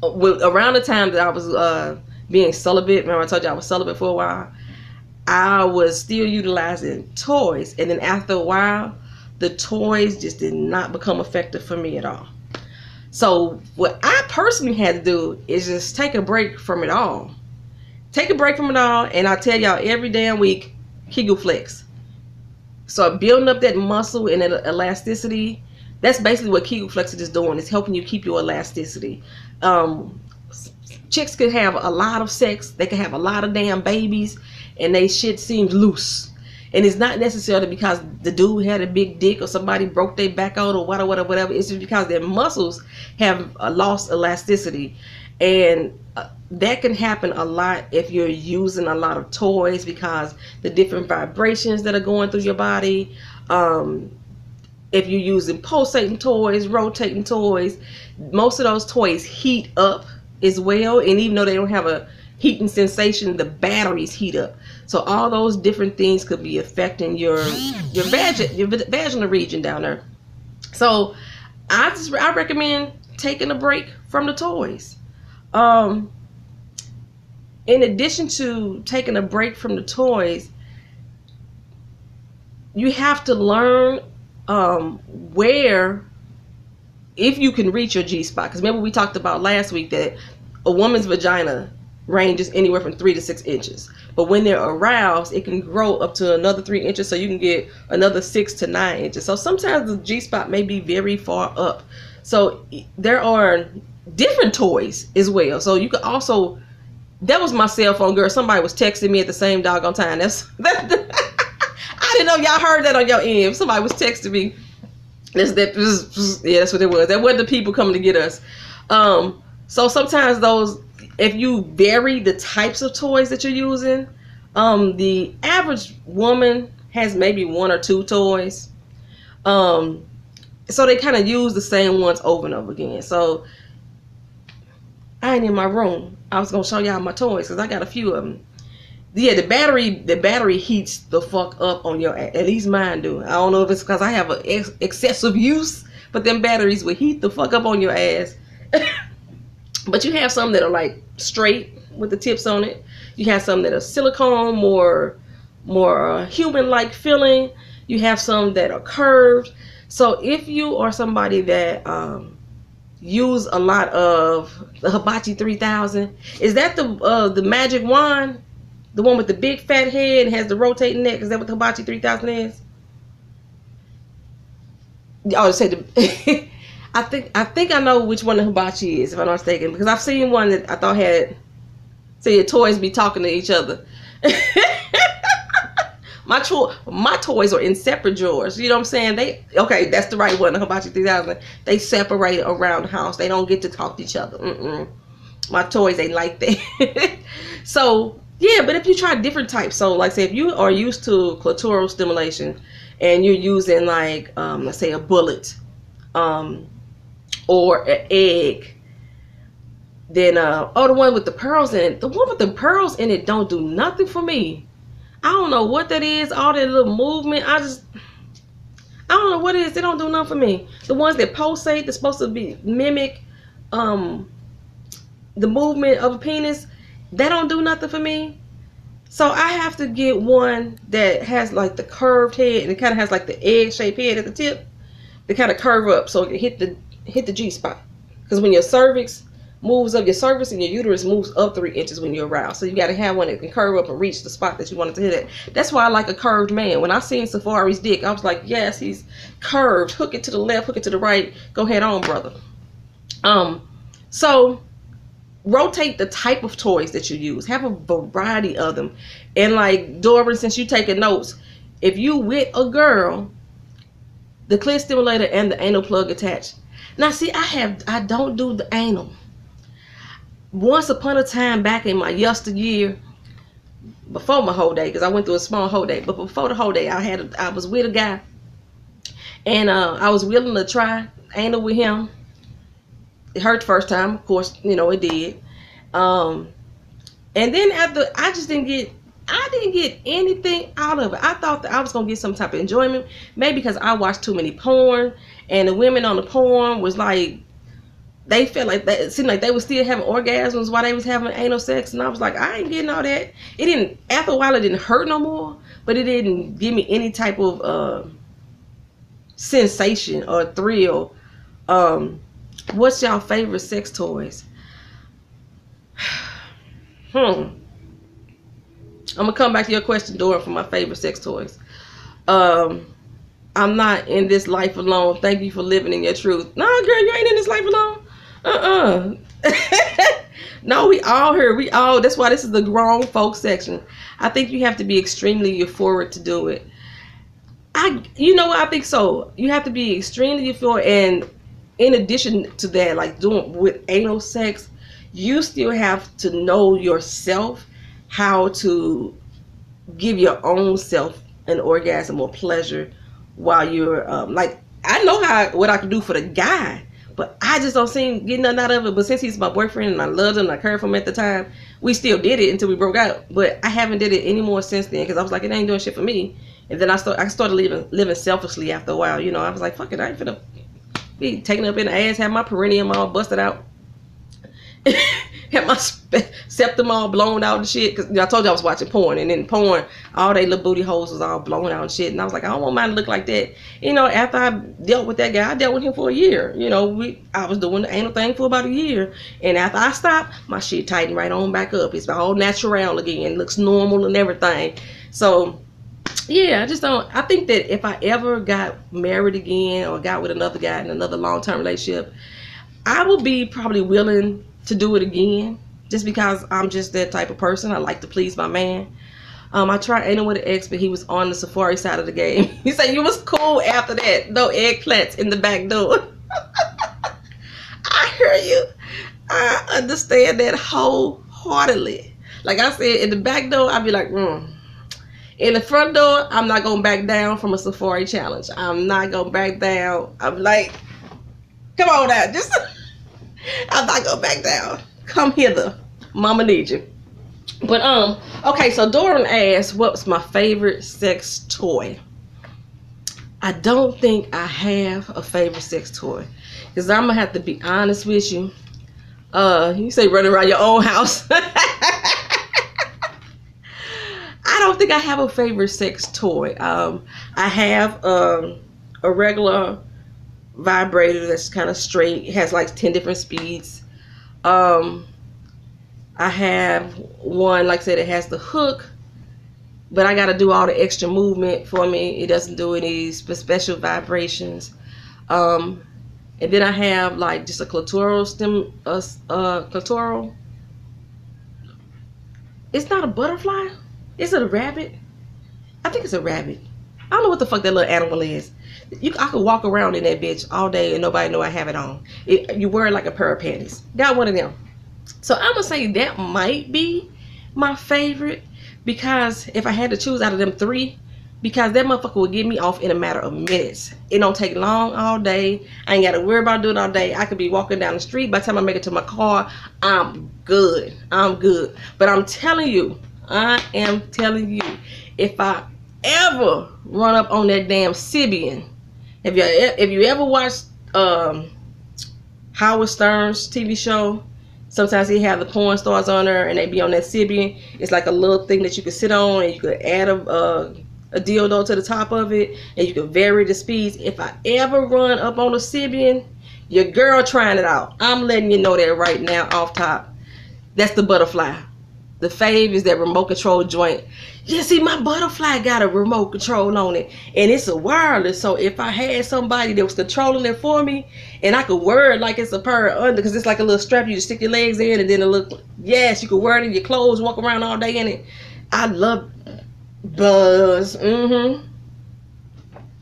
Around the time that I was being celibate, remember I told you I was celibate for a while, I was still utilizing toys, and then after a while, the toys just did not become effective for me at all. So what I personally had to do is just take a break from it all. Take a break from it all, and I tell y'all every damn week, Kegel flex. So building up that muscle and that elasticity, that's basically what Kegel flexing is doing. It's helping you keep your elasticity. Chicks can have a lot of sex. They can have a lot of damn babies, and they shit seems loose. And it's not necessarily because the dude had a big dick or somebody broke their back out or whatever. It's just because their muscles have lost elasticity. And that can happen a lot if you're using a lot of toys, because the different vibrations that are going through your body. If you're using pulsating toys, rotating toys, most of those toys heat up as well. And even though they don't have a heating sensation, the batteries heat up. So all those different things could be affecting your vaginal region down there. So I recommend taking a break from the toys. In addition to taking a break from the toys, you have to learn where, if you can reach your G-spot. Because remember we talked about last week that a woman's vagina ranges anywhere from 3 to 6 inches. But when they're aroused, it can grow up to another 3 inches, so you can get another 6 to 9 inches. So sometimes the G-spot may be very far up. So there are different toys as well. So you could also That was my cell phone, girl. Somebody was texting me at the same doggone time. That's I didn't know y'all heard that on your end. Somebody was texting me. Yeah, that's what it was. That wasn't the people coming to get us. So sometimes those, if you vary the types of toys that you're using, the average woman has maybe 1 or 2 toys. So they kind of use the same ones over and over again. So I ain't in my room. I was gonna show y'all my toys because I got a few of them. Yeah, the battery heats the fuck up on your ass. At least mine do. I don't know if it's because I have excessive use, but them batteries will heat the fuck up on your ass. But you have some that are like straight with the tips on it. You have some that are silicone, more human-like feeling. You have some that are curved. So if you are somebody that use a lot of the Hibachi 3000, is that the magic wand? The one with the big fat head and has the rotating neck? Is that what the Hibachi 3000 is? I would say the I think I know which one the Hibachi is, if I'm not mistaken, because I've seen one that I thought had, say, your toys be talking to each other. My toys are in separate drawers. You know what I'm saying? Okay, that's the right one, the Hibachi 3000. They separate around the house. They don't get to talk to each other. My toys ain't like that. So yeah, but if you try different types, so like say if you are used to clitoral stimulation and you're using like let's say a bullet or an egg, then the one with the pearls in it, the one with the pearls in it don't do nothing for me. I don't know what that is, all that little movement. I don't know what it is. They don't do nothing for me. The ones that pulsate, they're supposed to be mimic the movement of a penis. That don't do nothing for me. So I have to get one that has like the curved head and it kind of has like the egg-shaped head at the tip. They kind of curve up so it can hit the G spot. Because when your cervix moves up, your cervix and your uterus moves up 3 inches when you're aroused. So you got to have one that can curve up and reach the spot that you want it to hit at. That's why I like a curved man. When I seen Safari's dick, I was like, yes, he's curved. Hook it to the left, hook it to the right. Go head on, brother. So rotate the type of toys that you use. Have a variety of them. And like Doran, since you taking notes, if you with a girl, the clit stimulator and the anal plug attached. Now see, I don't do the anal. Once upon a time back in my yesteryear, before my whole day, because I went through a small whole day, but before the whole day, I was with a guy, and I was willing to try anal with him. It hurt the first time, of course, you know it did. And then after, I didn't get anything out of it. I thought that I was gonna get some type of enjoyment, maybe because I watched too many porn, and the women on the porn was like, they felt like that. It seemed like they were still having orgasms while they was having anal sex, and I was like, I ain't getting all that. It didn't. After a while, it didn't hurt no more, but it didn't give me any type of sensation or thrill. What's y'all favorite sex toys? I'm gonna come back to your question, Dora, for my favorite sex toys. I'm not in this life alone. Thank you for living in your truth. No, girl, you ain't in this life alone. No, we all here. We all. That's why this is the grown folks section. I think you have to be extremely euphoric to do it. You know what? I think so. You have to be extremely euphoric, and in addition to that, like doing with anal sex, you still have to know yourself, how to give your own self an orgasm or pleasure while you're like, I know what I can do for the guy, but I just don't seem getting nothing out of it. But since he's my boyfriend and I loved him and I cared for him at the time, we still did it until we broke out. But I haven't did it anymore since then, because I was like, it ain't doing shit for me. And then I started living selfishly after a while. You know, I was like, fuck it, I ain't finna be taking up in the ass, have my perineum all busted out, have my septum all blown out and shit. Because I told you I was watching porn, and in porn, all they little booty holes was all blown out and shit. And I was like, I don't want mine to look like that. You know, after I dealt with that guy, I dealt with him for a year. You know, I was doing the anal thing for about a year. And after I stopped, my shit tightened right on back up. It's all natural again. Looks normal and everything. So yeah, I just don't. I think that if I ever got married again or got with another guy in another long-term relationship, I would be probably willing to do it again. just because I'm just that type of person. I like to please my man. I tried anal with an ex, but he was on the Safari side of the game. He said you was cool after that. No eggplants in the back door. I hear you. I understand that wholeheartedly. Like I said, in the back door, I'd be like, In the front door, I'm not going to back down from a Safari challenge. I'm not going to back down. I'm like, come on now. I'm not going to back down. Come hither. Mama needs you. But, okay, so Doran asked, what's my favorite sex toy? I don't think I have a favorite sex toy. Because I'm going to have to be honest with you. You say running around your own house. I don't think I have a favorite sex toy. I have a regular vibrator that's kind of straight. It has like 10 different speeds. I have one, like I said, it has the hook, but I got to do all the extra movement for me. It doesn't do any special vibrations. And then I have like just a clitoral clitoral. It's not a butterfly. Is it a rabbit? I think it's a rabbit. I don't know what the fuck that little animal is. I could walk around in that bitch all day and nobody know I have it on. You wear it like a pair of panties. Got one of them. So I'm going to say that might be my favorite, because if I had to choose out of them three, because that motherfucker will get me off in a matter of minutes. It don't take long all day. I ain't got to worry about doing it all day. I could be walking down the street. By the time I make it to my car, I'm good. I'm good. But I'm telling you, I am telling you, if I ever run up on that damn Sybian, if you ever watched Howard Stern's TV show, sometimes he have the porn stars on there and they be on that Sybian. It's like a little thing that you can sit on and you could add a dildo to the top of it and you can vary the speeds. If I ever run up on a Sybian, your girl trying it out. I'm letting you know that right now off top. That's the butterfly. The fave is that remote control joint. Yeah, see, my butterfly got a remote control on it, and it's a wireless. So if I had somebody that was controlling it for me, and I could wear it like it's a pair of under, because it's like a little strap you just stick your legs in, and then it look, yes, you could wear it in your clothes, walk around all day in it. I love buzz.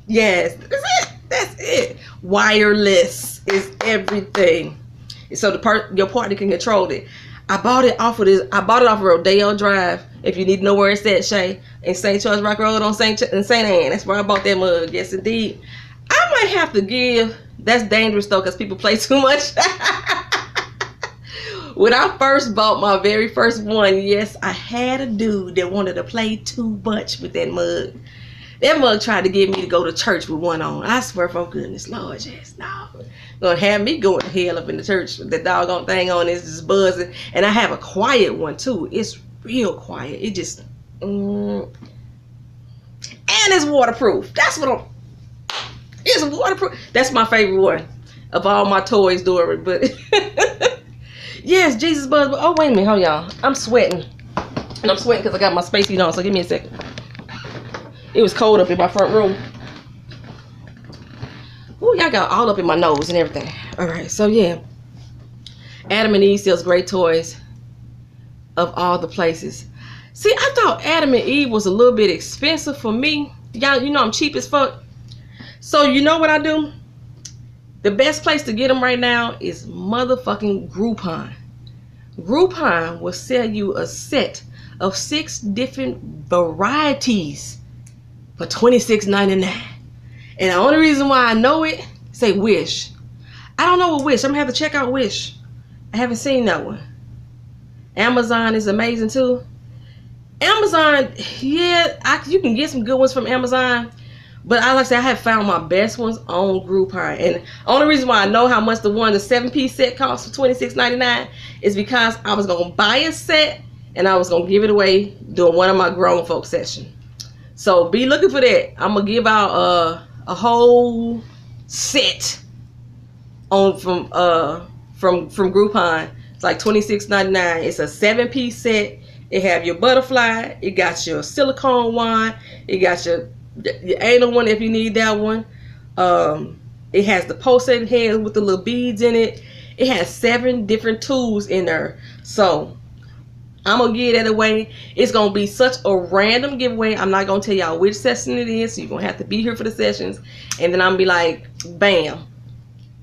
Yes, that's it. That's it. Wireless is everything. So your partner can control it. I bought it off of Rodeo Drive. If you need to know where it's at, Shay, in St. Charles Rock Road on St. Anne. That's where I bought that mug. Yes, indeed. I might have to give. That's dangerous though, because people play too much. When I first bought my very first one, yes, I had a dude that wanted to play too much with that mug. That mug tried to get me to go to church with one on. I swear for goodness, Lord, yes, no. Gonna have me going to hell up in the church. The doggone thing on is just buzzing. And I have a quiet one too. It's real quiet. It just, and it's waterproof. That's what it's waterproof. That's my favorite one of all my toys, Dory. But yes, Jesus buzz. But oh, wait a minute, hold y'all. I'm sweating. And I'm sweating because I got my space heat on. So give me a second. It was cold up in my front room. Ooh, y'all got all up in my nose and everything. Alright, so yeah. Adam and Eve sells great toys of all the places. See, I thought Adam and Eve was a little bit expensive for me. Y'all, you know I'm cheap as fuck. So you know what I do? The best place to get them right now is motherfucking Groupon. Groupon will sell you a set of 6 different varieties for $26.99. And the only reason why I know it, say Wish. I don't know what Wish. I'm gonna have to check out Wish. I haven't seen that one. Amazon is amazing too. Amazon, yeah, you can get some good ones from Amazon. But I like to say I have found my best ones on Groupon. And the only reason why I know how much the 7-piece set costs for $26.99 is because I was gonna buy a set and I was gonna give it away during one of my grown folk sessions. So be looking for that. I'm gonna give out a whole set on from Groupon. It's like $26.99. It's a 7-piece set. It have your butterfly. It got your silicone one. It got your anal one if you need that one. It has the pulsating head with the little beads in it. It has 7 different tools in there. So I'm gonna give that away. It's gonna be such a random giveaway. I'm not gonna tell y'all which session it is, so you're gonna have to be here for the sessions. And then I'm gonna be like, bam,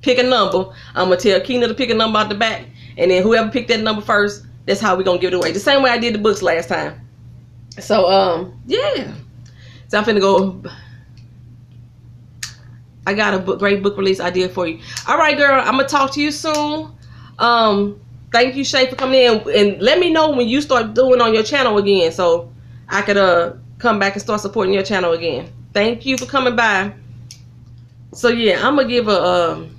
pick a number. I'm gonna tell Keena to pick a number out the back, and then whoever picked that number first, that's how we're gonna give it away. The same way I did the books last time. So yeah. So I'm finna go. I got a great book release idea for you. All right, girl, I'm gonna talk to you soon. Thank you, Shay, for coming in, and let me know when you start doing on your channel again, so I could come back and start supporting your channel again. Thank you for coming by. So yeah, I'm gonna give I'm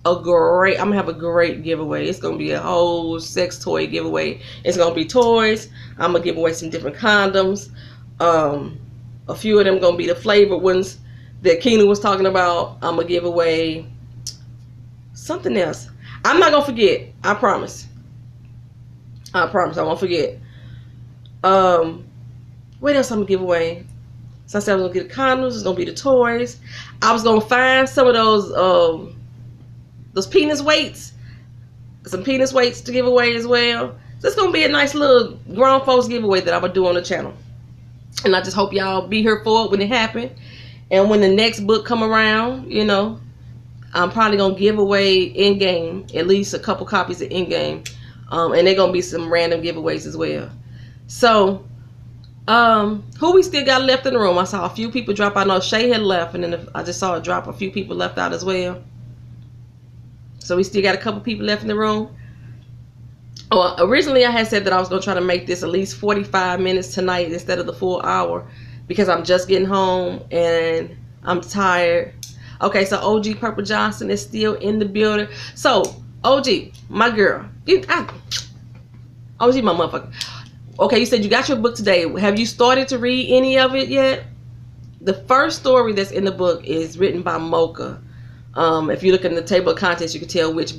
gonna have a great giveaway. It's gonna be a whole sex toy giveaway. It's gonna be toys. I'm gonna give away some different condoms. A few of them gonna be the flavored ones that Keena was talking about. I'm gonna give away something else. I'm not gonna forget. I promise. I promise I won't forget. What else I'm gonna give away? So I said I was gonna get the condoms. It's gonna be the toys. I was gonna find some of those penis weights. Some penis weights to give away as well. So it's gonna be a nice little grown folks giveaway that I'm gonna do on the channel. And I just hope y'all be here for it when it happens. And when the next book come around, you know, I'm probably gonna give away in-game at least a couple copies of in-game, and they're gonna be some random giveaways as well. So who we still got left in the room? I saw a few people drop. I know Shay had left, and then I just saw a drop. A few people left out as well. So we still got a couple people left in the room. Oh, originally I had said that I was gonna try to make this at least 45 minutes tonight instead of the full hour, because I'm just getting home and I'm tired. Okay, so OG Purple Johnson is still in the building. So, OG, my girl. OG, my motherfucker. Okay, you said you got your book today. Have you started to read any of it yet? The first story that's in the book is written by Mocha. If you look in the table of contents, you can tell which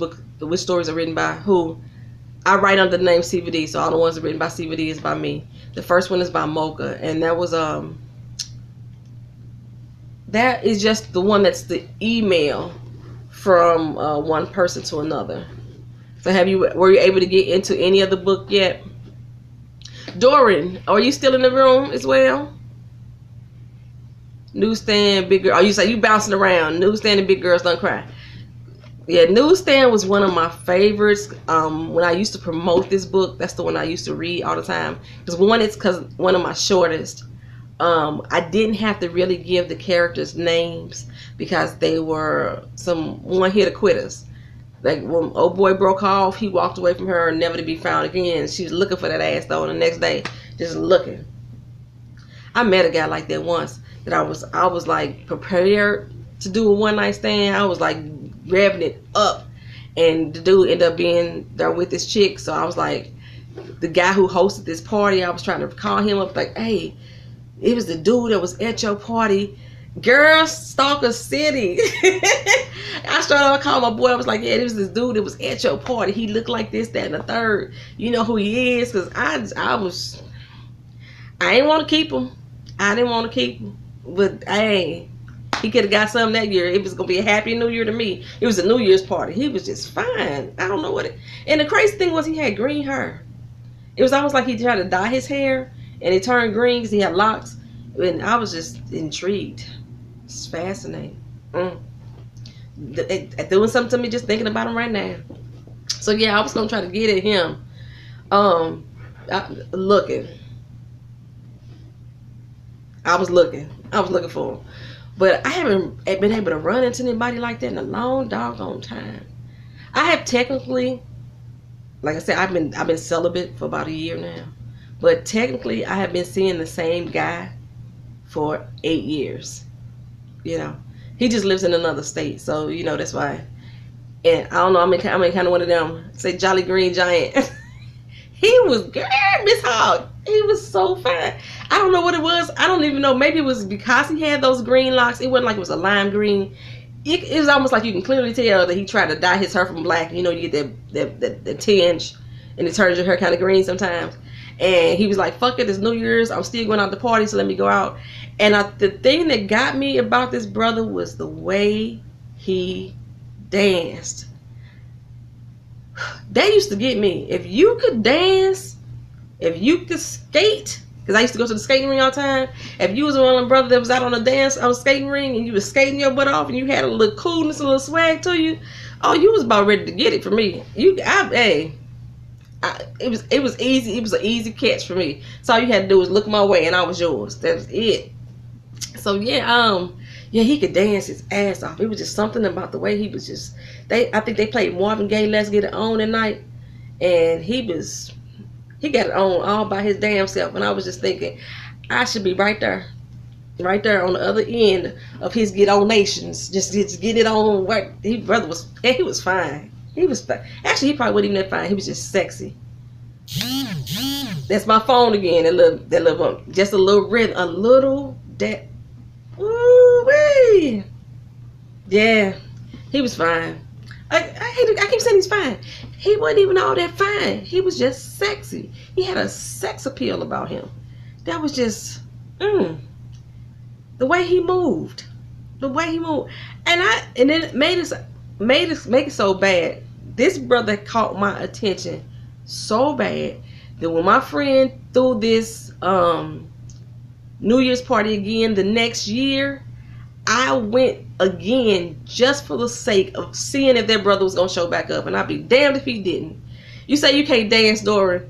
stories are written by who. I write under the name CVD, so all the ones that are written by CVD is by me. The first one is by Mocha, and that was that is just the one that's the email from one person to another. So were you able to get into any of the book yet? Doran, are you still in the room as well? Newsstand, big girl. Oh, you say you bouncing around. Newsstand and big girls don't cry. Yeah, Newsstand was one of my favorites. When I used to promote this book, that's the one I used to read all the time. Because one of my shortest. I didn't have to really give the characters names because they were some one-hitter quitters. Like when old boy broke off, he walked away from her, never to be found again. She was looking for that ass though, and the next day, just looking. I met a guy like that once. That I was like prepared to do a one-night stand. I was like revving it up, and the dude ended up being there with this chick. So I was like, the guy who hosted this party, I was trying to call him up like, hey, it was the dude that was at your party. Girl, Stalker City. I started off calling my boy. I was like, yeah, it was this dude that was at your party. He looked like this, that, and the third. You know who he is? Because I didn't want to keep him. I didn't want to keep him. But, hey, he could have got something that year. It was going to be a happy new year to me. It was a New Year's party. He was just fine. I don't know what it... And the crazy thing was he had green hair. It was almost like he tried to dye his hair, and it turned green because he had locks. And I was just intrigued. It's fascinating. They're doing something to me just thinking about him right now. So, yeah, I was going to try to get at him. Looking. I was looking for him. But I haven't been able to run into anybody like that in a long doggone time. I have technically, like I said, I've been celibate for about a year now. But technically, I have been seeing the same guy for 8 years. You know, he just lives in another state, so you know that's why. And I don't know, I'm in kind of one of them, say Jolly Green Giant. He was good, Miss Hogg. He was so fine. I don't know what it was. I don't even know. Maybe it was because he had those green locks. It wasn't like it was a lime green. It was almost like you can clearly tell that he tried to dye his hair from black. You know, you get that tinge, and it turns your hair kind of green sometimes. And he was like, fuck it, it's New Year's. I'm still going out to party, so let me go out. And the thing that got me about this brother was the way he danced. They used to get me. If you could dance, if you could skate, because I used to go to the skating ring all the time. If you was one of them brothers that was out on a skating ring, and you was skating your butt off, and you had a little coolness, a little swag to you, oh, you was about ready to get it for me. It was easy. It was an easy catch for me. So all you had to do was look my way, and I was yours. That was it. So yeah, he could dance his ass off. It was just something about the way he was just. I think they played Marvin Gaye "Let's Get It On" that night, and he got it on all by his damn self. And I was just thinking, I should be right there on the other end of his get on nations. Just get it on. He was fine. He was fine. Actually, he probably wasn't even that fine. He was just sexy. That's my phone again. That little just a little rhythm, a little that. Ooh wee. Yeah, he was fine. I keep saying he's fine. He wasn't even all that fine. He was just sexy. He had a sex appeal about him. That was just the way he moved. The way he moved. And then it make it so bad. This brother caught my attention so bad that when my friend threw this New Year's party again the next year, I went again just for the sake of seeing if that brother was going to show back up. And I'd be damned if he didn't. You say you can't dance, Dory.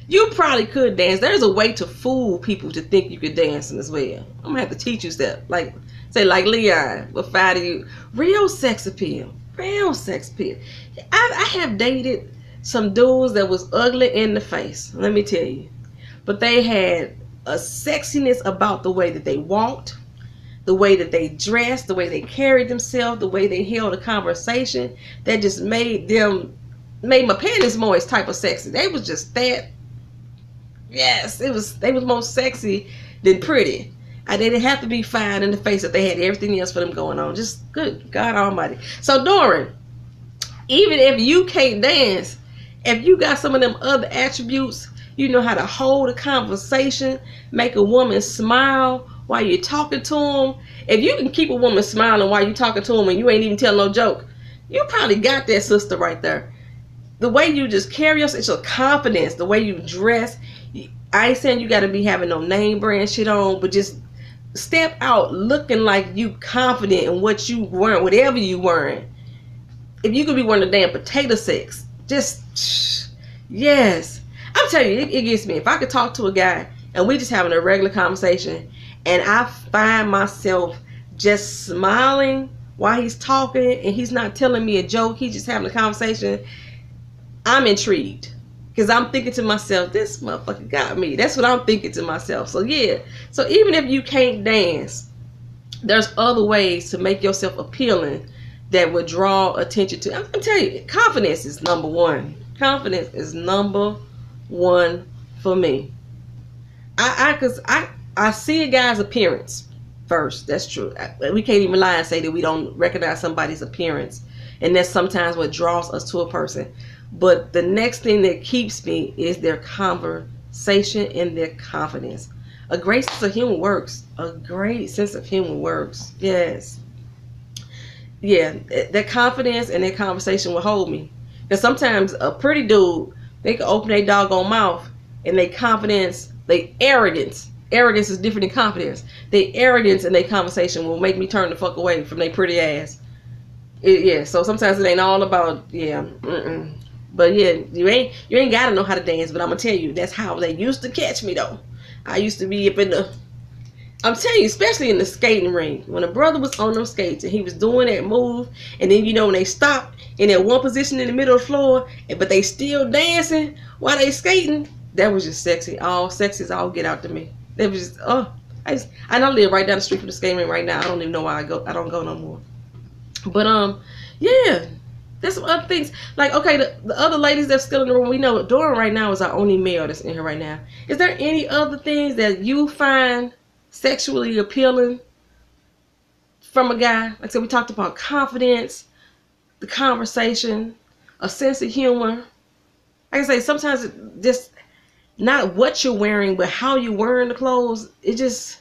You probably could dance. There's a way to fool people to think you could dance as well. I'm going to have to teach you stuff. Like Leon will find you. Real sex appeal. Real sex appeal. I have dated some dudes that was ugly in the face. Let me tell you. But they had a sexiness about the way that they walked, the way that they dressed, the way they carried themselves, the way they held a conversation that just made my panties moist type of sexy. They was just that. Yes, they was more sexy than pretty. They didn't have to be fine in the face if they had everything else for them going on. Just good God Almighty. So Doran, even if you can't dance, if you got some of them other attributes, you know how to hold a conversation, make a woman smile while you're talking to them. If you can keep a woman smiling while you're talking to them and you ain't even tell no joke, you probably got that sister right there. The way you just carry yourself, it's your confidence, the way you dress. I ain't saying you got to be having no name brand shit on, but just step out looking like you confident in what you wearing, whatever you wearing. If you could be wearing a damn potato sacks, just, yes. I'm telling you, it gets me. If I could talk to a guy and we just having a regular conversation and I find myself just smiling while he's talking and he's not telling me a joke, he's just having a conversation, I'm intrigued. Because I'm thinking to myself, this motherfucker got me. That's what I'm thinking to myself. So yeah. So even if you can't dance, there's other ways to make yourself appealing that would draw attention to. I'm telling you, confidence is number one. Confidence is number one for me. I see a guy's appearance first. That's true. We can't even lie and say that we don't recognize somebody's appearance, and that's sometimes what draws us to a person. But the next thing that keeps me is their conversation and their confidence. A great sense of humor works. A great sense of humor works. Yes. Yeah, that confidence and that conversation will hold me. Because sometimes a pretty dude, they can open their doggone mouth and their confidence, their arrogance. Arrogance is different than confidence. Their arrogance and their conversation will make me turn the fuck away from their pretty ass. Yeah, so sometimes it ain't all about, yeah, But yeah, you ain't gotta know how to dance, but I'm gonna tell you, that's how they used to catch me though. I used to be up in the, I'm telling you, especially in the skating ring, when a brother was on them skates and he was doing that move, and then you know when they stopped in that one position in the middle of the floor, but they still dancing while they skating, that was just sexy. All sexy as all get out to me. That was just, I don't live right down the street from the skating ring right now. I don't even know why I don't go no more. But yeah. There's some other things. Like, okay, the other ladies that's still in the room, we know Doran right now is our only male that's in here right now. Is there any other things that you find sexually appealing from a guy? Like I said, we talked about confidence, the conversation, a sense of humor. Like I say, sometimes it just not what you're wearing, but how you're wearing the clothes. It just,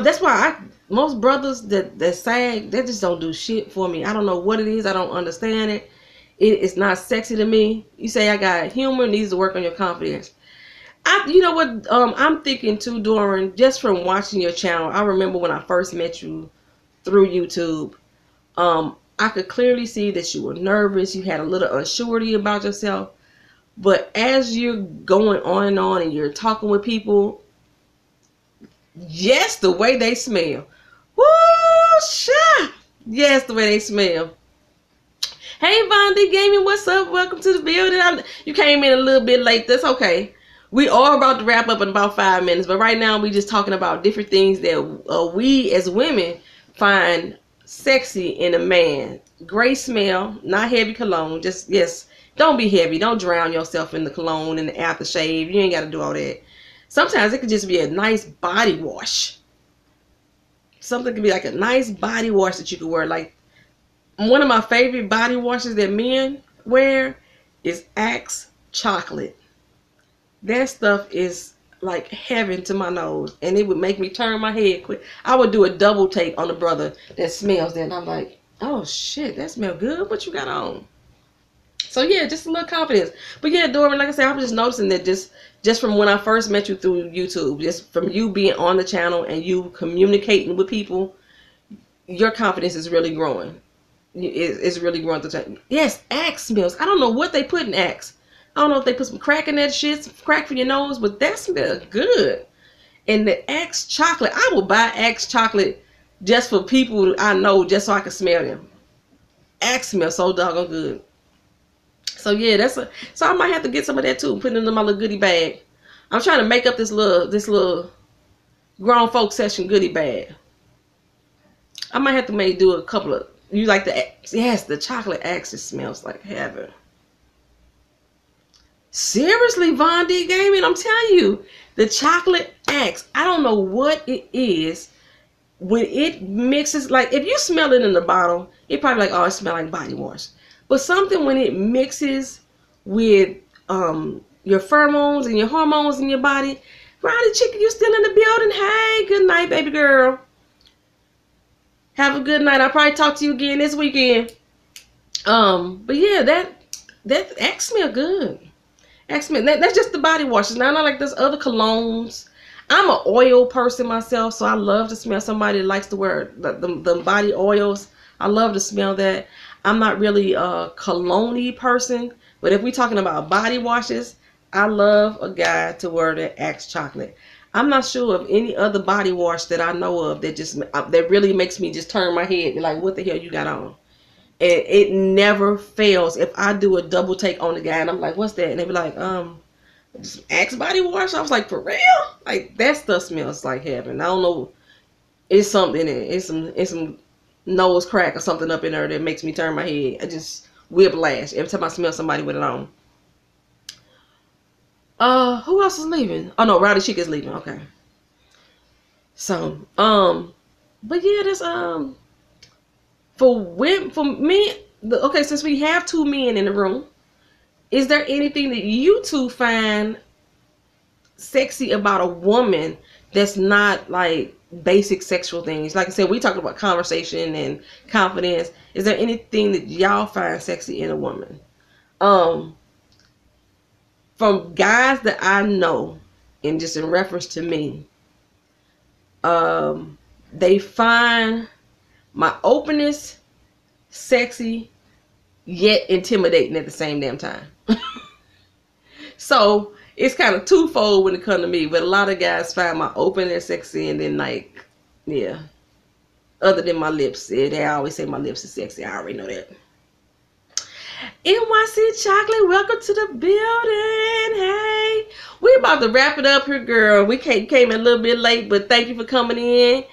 That's why most brothers that sag, they just don't do shit for me. I don't know what it is. I don't understand it. It's not sexy to me. You say I got humor, needs to work on your confidence. You know what? I'm thinking too, Doran, just from watching your channel. I remember when I first met you through YouTube. I could clearly see that you were nervous. You had a little unsurety about yourself. But as you're going on and you're talking with people, yes, the way they smell. Woo, shit. Yes, the way they smell. Hey, Vondi Gaming, what's up? Welcome to the building. You came in a little bit late. That's okay. We are about to wrap up in about 5 minutes, but right now we just talking about different things that we as women find sexy in a man. Great smell, not heavy cologne. Just, yes, don't be heavy. Don't drown yourself in the cologne and the aftershave. You ain't got to do all that. Sometimes it could just be a nice body wash. Something could be like a nice body wash that you could wear. Like, one of my favorite body washes that men wear is Axe chocolate. That stuff is like heaven to my nose, and it would make me turn my head quick. I would do a double take on the brother that smells that, and I'm like, oh shit, that smells good. What you got on? So yeah, just a little confidence. But yeah, Doran, like I said, I was just noticing that just from when I first met you through YouTube, just from you being on the channel and you communicating with people, your confidence is really growing. It's really growing through time. Yes, Axe smells. I don't know what they put in Axe. I don't know if they put some crack in that shit, some crack for your nose, but that smells good. And the Axe chocolate, I will buy Axe chocolate just for people I know, just so I can smell them. Axe smells so doggone good. So yeah, so I might have to get some of that too, put it in my little goodie bag. I'm trying to make up this little grown folk session goodie bag. I might have to maybe do a couple of, you like the Axe? Yes, the chocolate Axe, it smells like heaven. Seriously, Vondi Gaming, I'm telling you, the chocolate Axe, I don't know what it is. When it mixes, like if you smell it in the bottle, it probably like, oh, it smells like body wash. But something when it mixes with your pheromones and your hormones in your body. Ronnie Chicken, you still in the building? Hey, good night, baby girl. Have a good night. I'll probably talk to you again this weekend. But yeah, that Axe smell good. Axe smell, that's just the body washes. Now, not like there's other colognes. I'm an oil person myself, so I love to smell somebody that likes to wear the body oils. I love to smell that. I'm not really a cologne-y person, but if we're talking about body washes, I love a guy to wear the Axe chocolate. I'm not sure of any other body wash that I know of that really makes me just turn my head, be like, what the hell you got on? And it never fails. If I do a double take on the guy and I'm like, what's that? And they be like, just Axe body wash. I was like, for real? Like, that stuff smells like heaven. I don't know. It's something in it. It's some nose crack or something up in there that makes me turn my head. I just whiplash every time I smell somebody with it on. Who else is leaving? Oh no, Rowdy Chick is leaving. Okay. So, but yeah, this for me, okay, since we have 2 men in the room, is there anything that you two find sexy about a woman that's not like basic sexual things? Like I said, we talked about conversation and confidence. Is there anything that y'all find sexy in a woman? From guys that I know, and just in reference to me, they find my openness sexy, yet intimidating at the same damn time. So it's kind of twofold when it comes to me, but a lot of guys find my openness sexy, and then like, yeah, other than my lips, they always say my lips are sexy. I already know that. NYC Chocolate, welcome to the building. Hey, we about to wrap it up here, girl. We came a little bit late, but thank you for coming in.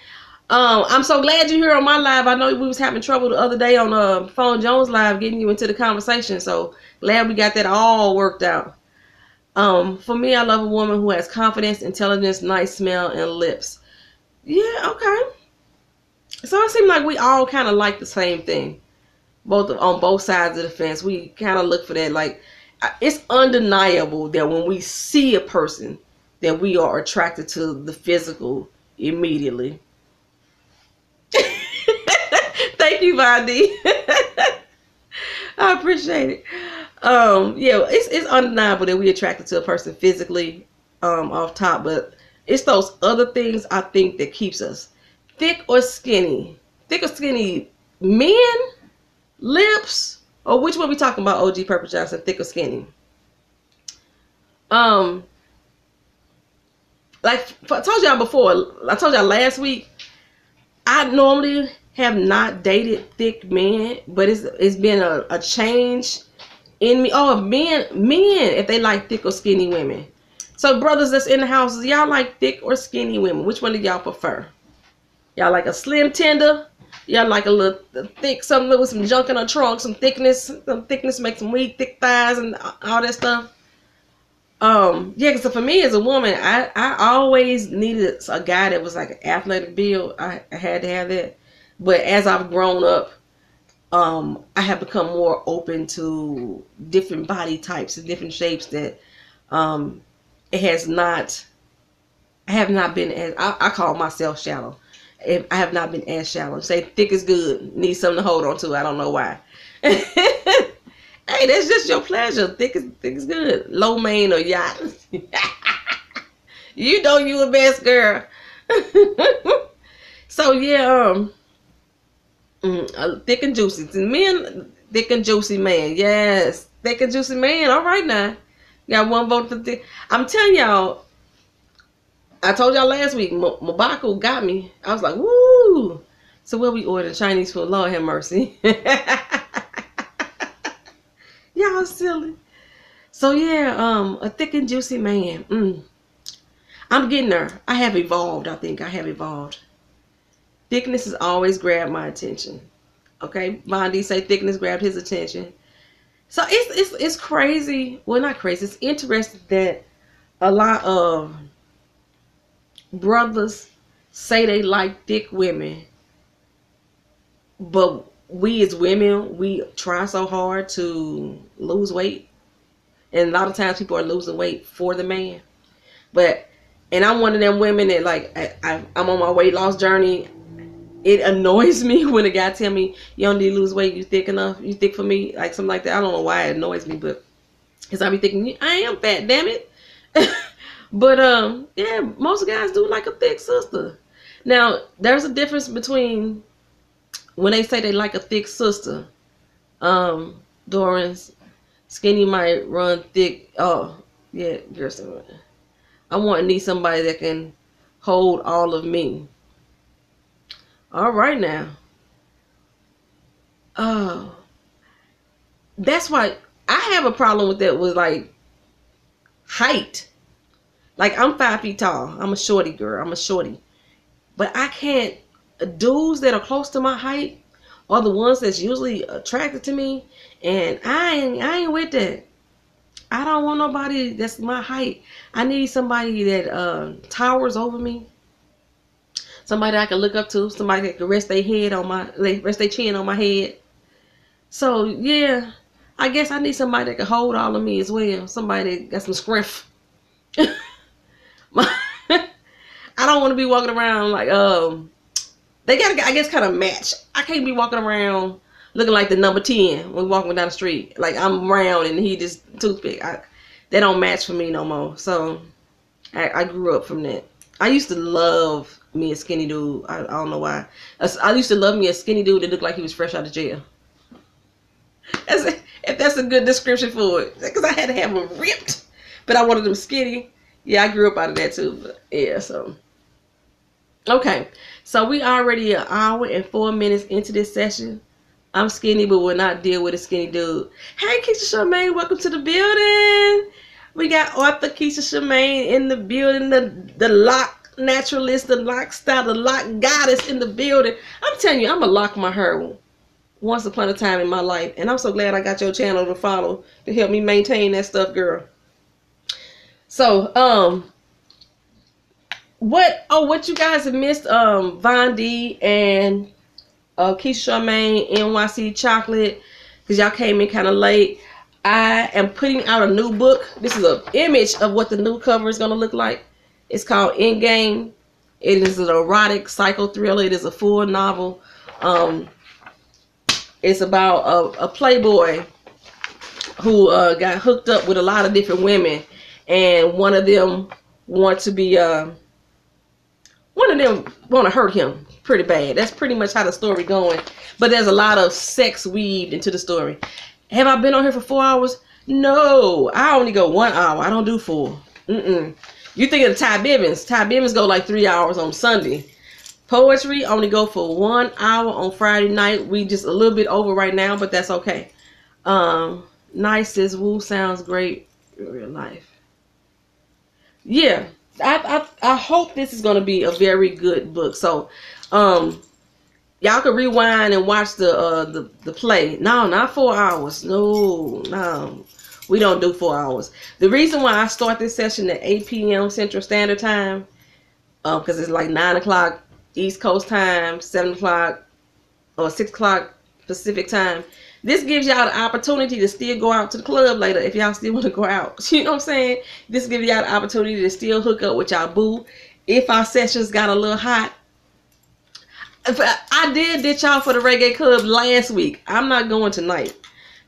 I'm so glad you're here on my live. I know we was having trouble the other day on Phone Jones live getting you into the conversation, so glad we got that all worked out. For me, I love a woman who has confidence, intelligence, nice smell, and lips. Yeah, okay. So it seems like we all kind of like the same thing. On both sides of the fence, we kind of look for that. Like, it's undeniable that when we see a person, that we are attracted to the physical immediately. Thank you, Von D. I appreciate it. Yeah, it's undeniable that we're attracted to a person physically, off top, but it's those other things I think that keeps us. Thick or skinny? Thick or skinny men, lips, or which one we talking about, OG Purple Johnson, thick or skinny? Like I told y'all before, I told y'all last week, I normally have not dated thick men, but it's been a change in me. Oh, men, if they like thick or skinny women. So brothers that's in the houses, y'all like thick or skinny women? Which one do y'all prefer? Y'all like a slim tender? Y'all like a little thick, something with some junk in her trunk, some thickness makes some weak, thick thighs and all that stuff. Yeah, because for me as a woman, I always needed a guy that was like an athletic build. I had to have that. But as I've grown up, I have become more open to different body types and different shapes that I have not been as, I call myself shallow. I have not been as shallow. Say thick is good. Need something to hold on to. I don't know why. Hey, that's just your pleasure. Thick is good. Low main or yacht. You know you a best girl. So yeah, thick and juicy. Men, thick and juicy man. Yes, thick and juicy man. All right now. Got one vote for thick. I'm telling y'all, I told y'all last week, Mabako got me. I was like, woo. So what we ordered? Chinese food. Lord have mercy. Y'all silly. So yeah, a thick and juicy man. I'm getting there. I have evolved. I think I have evolved. Thickness has always grabbed my attention. Okay, Bondi say thickness grabbed his attention. So it's crazy. Well, not crazy. It's interesting that a lot of brothers say they like thick women, but we as women, we try so hard to lose weight, and a lot of times people are losing weight for the man. And I'm one of them women that like I'm on my weight loss journey. It annoys me when a guy tell me you don't need to lose weight, you thick enough, you thick for me, like something like that. I don't know why it annoys me, but because I be thinking I am fat, damn it. But yeah, most guys do like a thick sister. Now there's a difference between when they say they like a thick sister. Doran's skinny might run thick. Oh yeah, girls. I need somebody that can hold all of me. All right now. Oh, that's why I have a problem with that. With like height. Like I'm 5 feet tall. I'm a shorty girl. I'm a shorty, but I can't. Dudes that are close to my height are the ones that's usually attracted to me, and I ain't with that. I don't want nobody that's my height. I need somebody that towers over me. Somebody I can look up to. Somebody that can rest their chin on my head. So yeah, I guess I need somebody that can hold all of me as well. Somebody that got some strength. I don't want to be walking around like they gotta, I guess, kind of match. I can't be walking around looking like the number 10 when walking down the street. Like I'm round and he just toothpick. They don't match for me no more. So I grew up from that. I used to love me a skinny dude. I don't know why. I used to love me a skinny dude that looked like he was fresh out of jail. If that's a good description for it. Because I had to have them ripped, but I wanted them skinny. Yeah, I grew up out of that too. But yeah, so. Okay, so we already an hour and 4 minutes into this session. I'm skinny, but will not deal with a skinny dude. Hey, Keisha Charmaine, welcome to the building. We got Arthur Keisha Charmaine in the building, the lock naturalist, the lock style, the lock goddess in the building. I'm telling you, I'm going to lock my hair once upon a time in my life. And I'm so glad I got your channel to follow to help me maintain that stuff, girl. So, what you guys have missed, Von D and Keisha Charmaine, NYC Chocolate, because y'all came in kind of late. I am putting out a new book. This is an image of what the new cover is going to look like. It's called Endgame. It is an erotic psycho thriller. It is a full novel. It's about a playboy who got hooked up with a lot of different women, and one of them want to hurt him pretty bad. That's pretty much how the story going. But there's a lot of sex weaved into the story. Have I been on here for 4 hours? No, I only go 1 hour. I don't do 4. You think of Ty Bibbins. Ty Bibbins go like 3 hours on Sunday. Poetry only go for 1 hour on Friday night. We just a little bit over right now, but that's okay. Nice says Woo sounds great in real life. Yeah, I hope this is gonna be a very good book. So y'all can rewind and watch the play. No, not 4 hours. No. We don't do 4 hours. The reason why I start this session at 8 p.m. Central Standard Time, because it's like 9 o'clock East Coast time, 7 o'clock or 6 o'clock Pacific time. This gives y'all the opportunity to still go out to the club later if y'all still want to go out. You know what I'm saying? This gives y'all the opportunity to still hook up with y'all boo. If our sessions got a little hot. I did ditch y'all for the reggae club last week. I'm not going tonight.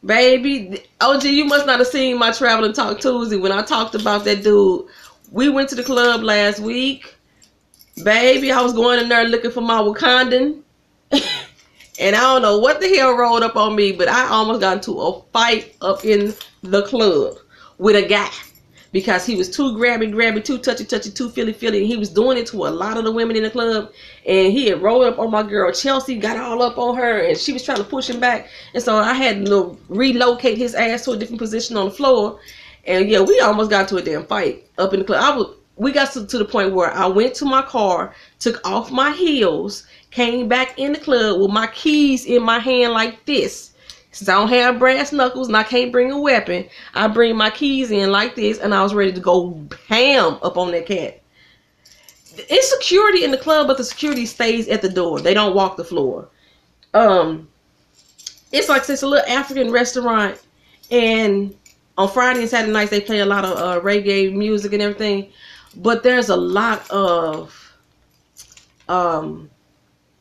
Baby, OG, you must not have seen my Travel and Talk Tuesday when I talked about that dude. We went to the club last week. Baby, I was going in there looking for my Wakandan. And I don't know what the hell rolled up on me, but I almost got into a fight up in the club with a guy. Because he was too grabby, too touchy, too feely. And he was doing it to a lot of the women in the club. And he had rolled up on my girl Chelsea, got all up on her, and she was trying to push him back. And so I had to relocate his ass to a different position on the floor. And yeah, we almost got to a damn fight up in the club. We got to the point where I went to my car, took off my heels, came back in the club with my keys in my hand like this. Since I don't have brass knuckles and I can't bring a weapon, I bring my keys in like this, and I was ready to go ham up on that cat. It's security in the club, but the security stays at the door. They don't walk the floor. It's like it's a little African restaurant, and on Friday and Saturday nights they play a lot of reggae music and everything. But there's a lot of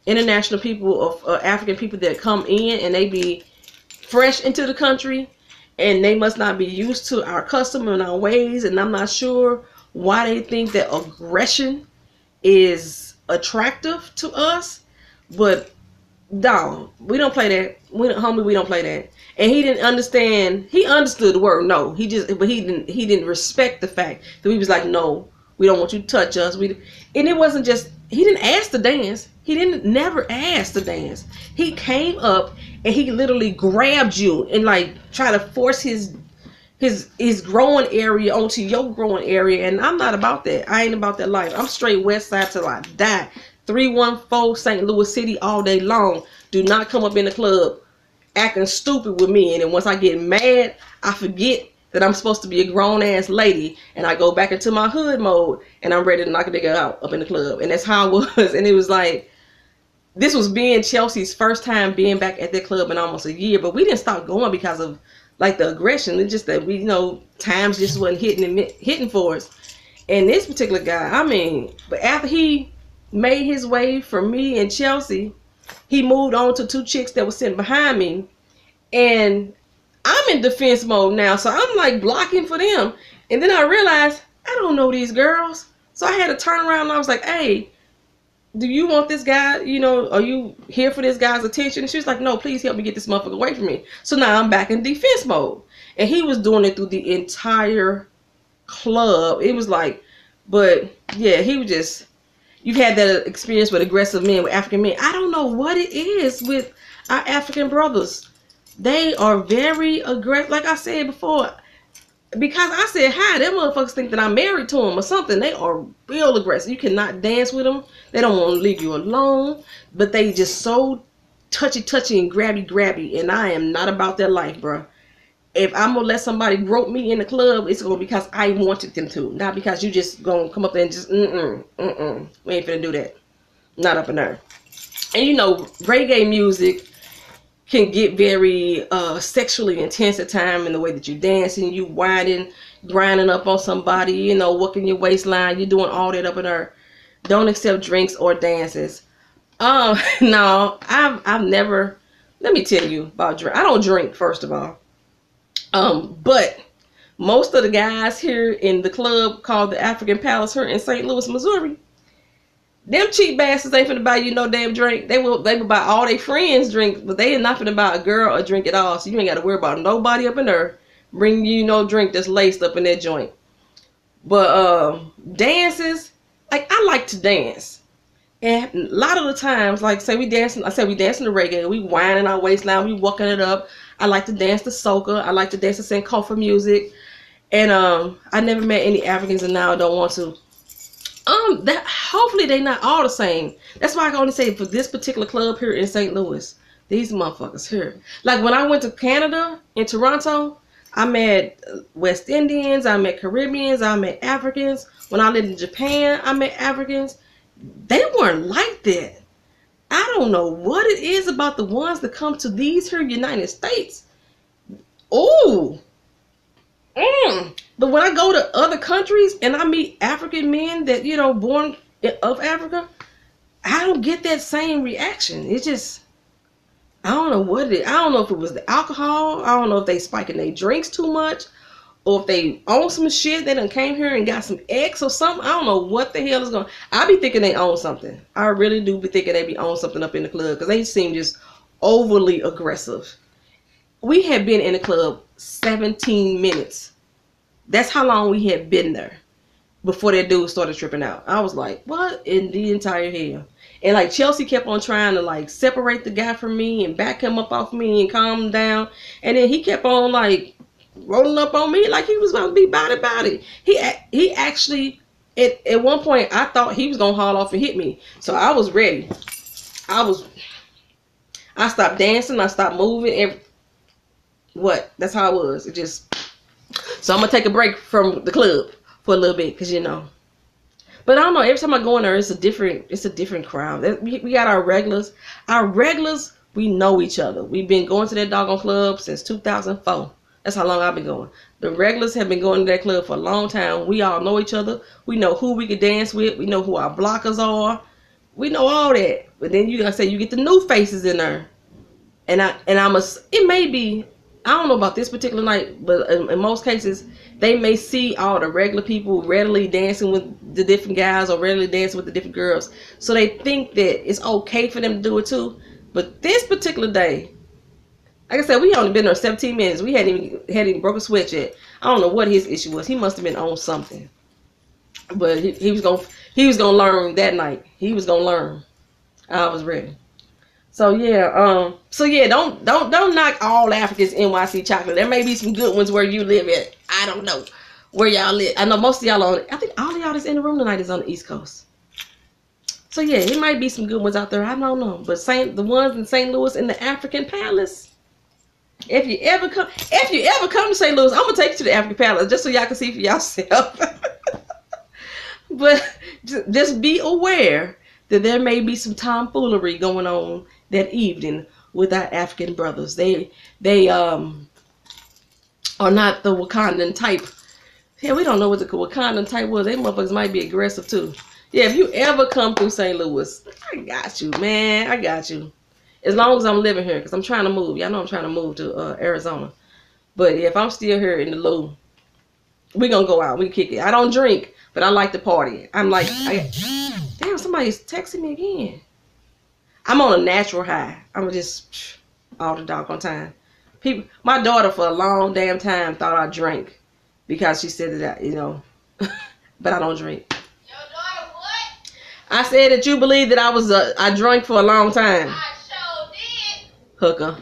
international people, of African people that come in, and they be fresh into the country, and they must not be used to our custom and our ways, and I'm not sure why they think that aggression is attractive to us. But no, we don't play that. We don't play that. And he didn't understand. He understood the word no. He didn't respect the fact that we was like, no, we don't want you to touch us. And it wasn't just, he didn't ask to dance. He never asked to dance. He came up and he literally grabbed you and like try to force his growing area onto your growing area. And I'm not about that. I ain't about that life. I'm straight west side till I die. 314 St. Louis City all day long. Do not come up in the club acting stupid with me. And then once I get mad, I forget that I'm supposed to be a grown ass lady, and I go back into my hood mode, and I'm ready to knock a nigga out up in the club. And that's how I was. And it was like, this was being Chelsea's first time being back at that club in almost a year, but we didn't stop going because of like the aggression. It's just that we, times just wasn't hitting for us. And this particular guy, I mean, but after he made his way for me and Chelsea, he moved on to 2 chicks that were sitting behind me, and I'm in defense mode now, so I'm like blocking for them. And then I realized I don't know these girls, so I had to turn around and I was like, hey, do you want this guy, are you here for this guy's attention? And she was like, no, please help me get this motherfucker away from me. So now I'm back in defense mode. And he was doing it through the entire club. It was like, but yeah, he was just, you've had that experience with aggressive men, with African men. I don't know what it is with our African brothers. They are very aggressive. Like I said before, because I said hi, them motherfuckers think that I'm married to them or something. They are real aggressive. You cannot dance with them. They don't want to leave you alone. But they just so touchy and grabby. And I am not about that life, bro. If I'm going to let somebody grope me in the club, it's going to be because I wanted them to. Not because you just going to come up there and just, we ain't finna do that. Not up in there. And reggae music can get very sexually intense at times in the way that you dancing, you whining, grinding up on somebody, working your waistline, you're doing all that up in there. Don't accept drinks or dances. No, I've never let me tell you about drink. I don't drink, first of all. But most of the guys here in the club called the African Palace here in St. Louis, Missouri, them cheap bastards ain't finna buy you no damn drink. They will buy all their friends drinks, but they ain't not finna buy a girl a drink at all. So you ain't gotta worry about nobody up in there bringing you no drink that's laced up in that joint. But dances, like, I like to dance. And a lot of the times, like, say we dancing, I said we dancing to reggae, we winding our waistline, we walking it up. I like to dance to soca. I like to dance to Sankofa music. And I never met any Africans, and now I don't want to. That hopefully they not all the same. That's why I can only say for this particular club here in St. Louis, these motherfuckers here. Like when I went to Canada, in Toronto, I met West Indians, I met Caribbeans, I met Africans. When I lived in Japan, I met Africans. They weren't like that. I don't know what it is about the ones that come to these here United States. Ooh. But when I go to other countries and I meet African men that, you know, born of Africa, I don't get that same reaction. It's just, I don't know what it is. I don't know if it was the alcohol. I don't know if they spiking their drinks too much, or if they own some shit. They done came here and got some X or something. I don't know what the hell is going on. I be thinking they own something. I really do be thinking they be own something up in the club, because they seem just overly aggressive. We had been in the club 17 minutes. That's how long we had been there before that dude started tripping out. I was like, what in the entire hell? And like Chelsea kept on trying to like separate the guy from me and back him up off me and calm him down. And then he kept on like rolling up on me like he was going to be body. He actually, at one point, I thought he was going to haul off and hit me. So I was ready. I stopped dancing. I stopped moving. That's how it was. It just... So I'm going to take a break from the club for a little bit, because, you know. But I don't know. Every time I go in there, it's a different crowd. We got our regulars. Our regulars, we know each other. We've been going to that doggone club since 2004. That's how long I've been going. The regulars have been going to that club for a long time. We all know each other. We know who we can dance with. We know who our blockers are. We know all that. But then you gotta say you get the new faces in there. It may be... I don't know about this particular night, but in most cases, they may see all the regular people readily dancing with the different guys or readily dancing with the different girls. So they think that it's okay for them to do it too. But this particular day, like I said, we only been there 17 minutes. We hadn't even broke a sweat yet. I don't know what his issue was. He must have been on something. But he was gonna learn that night. He was gonna learn. I was ready. So yeah, don't knock all Africans NYC chocolate. There may be some good ones where you live at. I don't know where y'all live. I know most of y'all I think all of y'all that's in the room tonight is on the East Coast. So yeah, it might be some good ones out there. I don't know. But the ones in St. Louis in the African Palace. If you ever come to St. Louis, I'm gonna take you to the African Palace just so y'all can see for yourself. But just be aware that there may be some tomfoolery going on that evening with our African brothers. They are not the Wakandan type. Yeah, we don't know what the Wakandan type was. They motherfuckers might be aggressive too. Yeah, if you ever come through St. Louis, I got you, man. I got you. As long as I'm living here, because I'm trying to move. Y'all know I'm trying to move to Arizona. But if I'm still here in the Lou, we gonna go out. We can kick it. I don't drink, but I like to party. I'm like, damn, somebody's texting me again. I'm on a natural high. I'm just all the doggone time. My daughter for a long damn time thought I drank because she said that, you know, but I don't drink. Your daughter what? I said that you believe that I drank for a long time. I sure did. Hooker.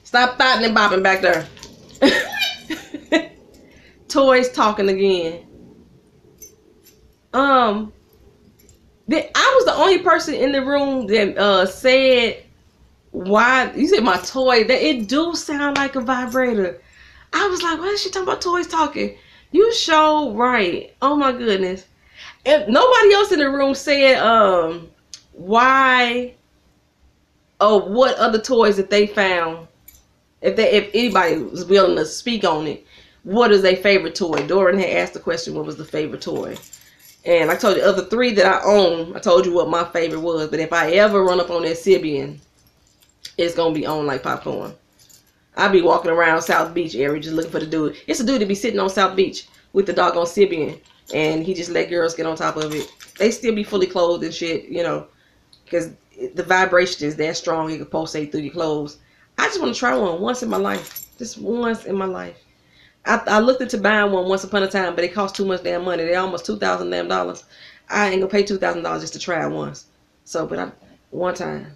Stop thotting and bopping back there. Toys talking again. I was the only person in the room that said, why you said my toy, that it do sound like a vibrator. I was like, what is she talking about toys talking? You sure right. Oh my goodness. And nobody else in the room said why or what other toys that they found. If anybody was willing to speak on it, what is their favorite toy? Doran had asked the question, what was the favorite toy? And I told you the other three that I own, I told you what my favorite was. But if I ever run up on that Sibian, it's gonna be on like popcorn. I be walking around South Beach area just looking for the dude. It's a dude that be sitting on South Beach with the doggone Sybian, and he just let girls get on top of it. They still be fully clothed and shit, you know, because the vibration is that strong. It can pulsate through your clothes. I just want to try one once in my life, just once in my life. I looked into buying one once upon a time, but it cost too much damn money. They're almost $2,000 damn dollars. I ain't gonna pay $2,000 just to try it once. So, but one time,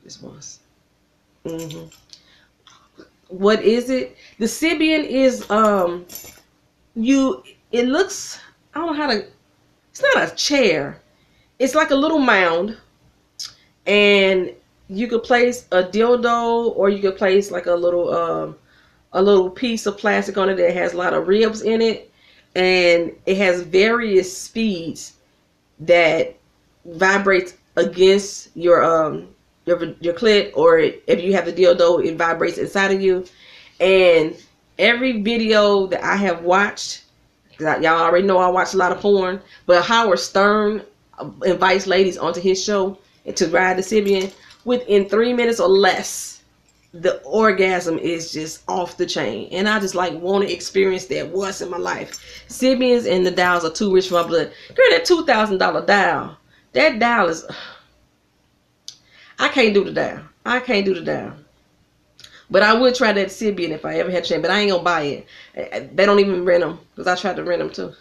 just once. What is it? The Sybian is it looks, I don't know how to. It's not a chair. It's like a little mound, and you could place a dildo, or you could place like a little piece of plastic on it that has a lot of ribs in it, and it has various speeds that vibrates against your clit, or if you have the dildo, it vibrates inside of you. And every video that I have watched, y'all already know I watch a lot of porn, but Howard Stern invites ladies onto his show to ride the Sybian. Within 3 minutes or less, the orgasm is just off the chain, and I just like want to experience that once in my life. Sybians and the dials are too rich for my blood. Girl, that $2,000 dial, that dial is, I can't do the dial. I can't do the dial. But I would try that Sybian if I ever had a chance, but I ain't gonna buy it. They don't even rent them, because I tried to rent them too.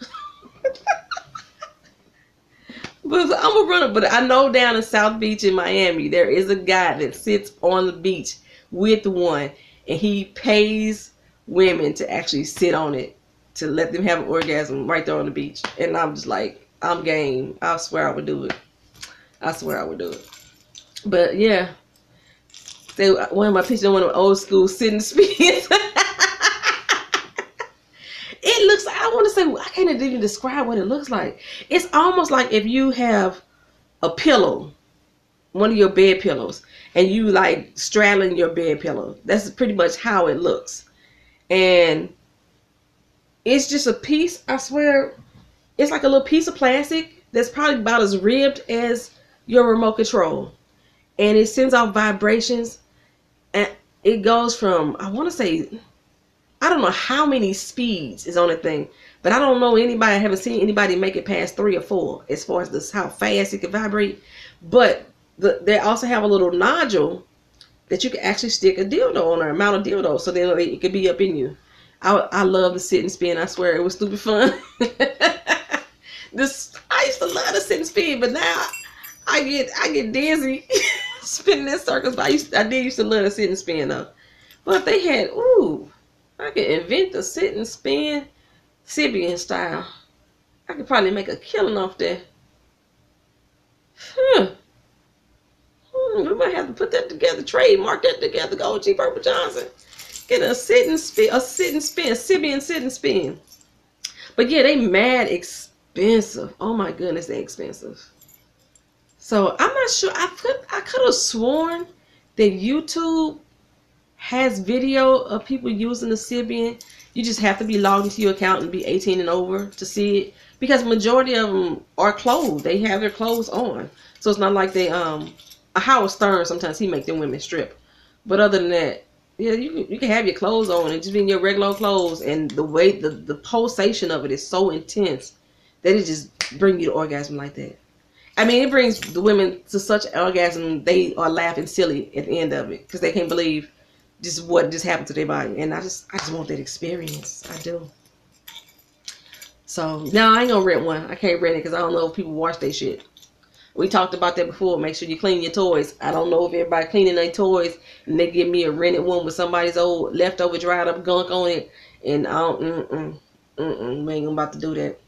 But I'm gonna run it. But I know down in South Beach in Miami, there is a guy that sits on the beach with one, and he pays women to actually sit on it, to let them have an orgasm right there on the beach. And I'm just like, I'm game. I swear I would do it. I swear I would do it. But yeah, one of my pictures, one of the old school sitting spins. It looks, I want to say, I can't even describe what it looks like. It's almost like if you have a pillow, one of your bed pillows, and you like straddling your bed pillow. That's pretty much how it looks. And it's just a piece, I swear, it's like a little piece of plastic that's probably about as ribbed as your remote control. And it sends out vibrations, and it goes from, I want to say, I don't know how many speeds is on the thing, but I don't know anybody, I haven't seen anybody make it past 3 or 4 as far as this, how fast it can vibrate. But they also have a little nodule that you can actually stick a dildo on, or mount a dildo, so then it could be up in you. I love the sit and spin. I swear it was stupid fun. I used to love the sit and spin, but now I get dizzy spinning in circles. But I did used to love the sit and spin though. But if they had, I could invent the sit and spin Sybian style. I could probably make a killing off that. We might have to put that together, trademark that together. Go G Purple Johnson. Get a sit and spin, Sybian sit and spin. But yeah, they mad expensive. Oh my goodness, they expensive. So I'm not sure. I could have sworn that YouTube has video of people using the Sybian. You just have to be logged into your account and be 18 and over to see it, because majority of them are clothed. They have their clothes on, so it's not like they Howard Stern, sometimes he make them women strip. But other than that, yeah, you can have your clothes on and just be in your regular clothes, and the way the pulsation of it is so intense that it just bring you to orgasm like that. I mean, it brings the women to such orgasm they are laughing silly at the end of it, because they can't believe just what just happened to their body. And I just want that experience. I do. So no, I ain't gonna rent one. I can't rent it because I don't know if people wash their shit. We talked about that before. Make sure you clean your toys. I don't know if everybody cleaning their toys and they give me a rented one with somebody's old leftover dried up gunk on it, and I don't. We ain't about to do that.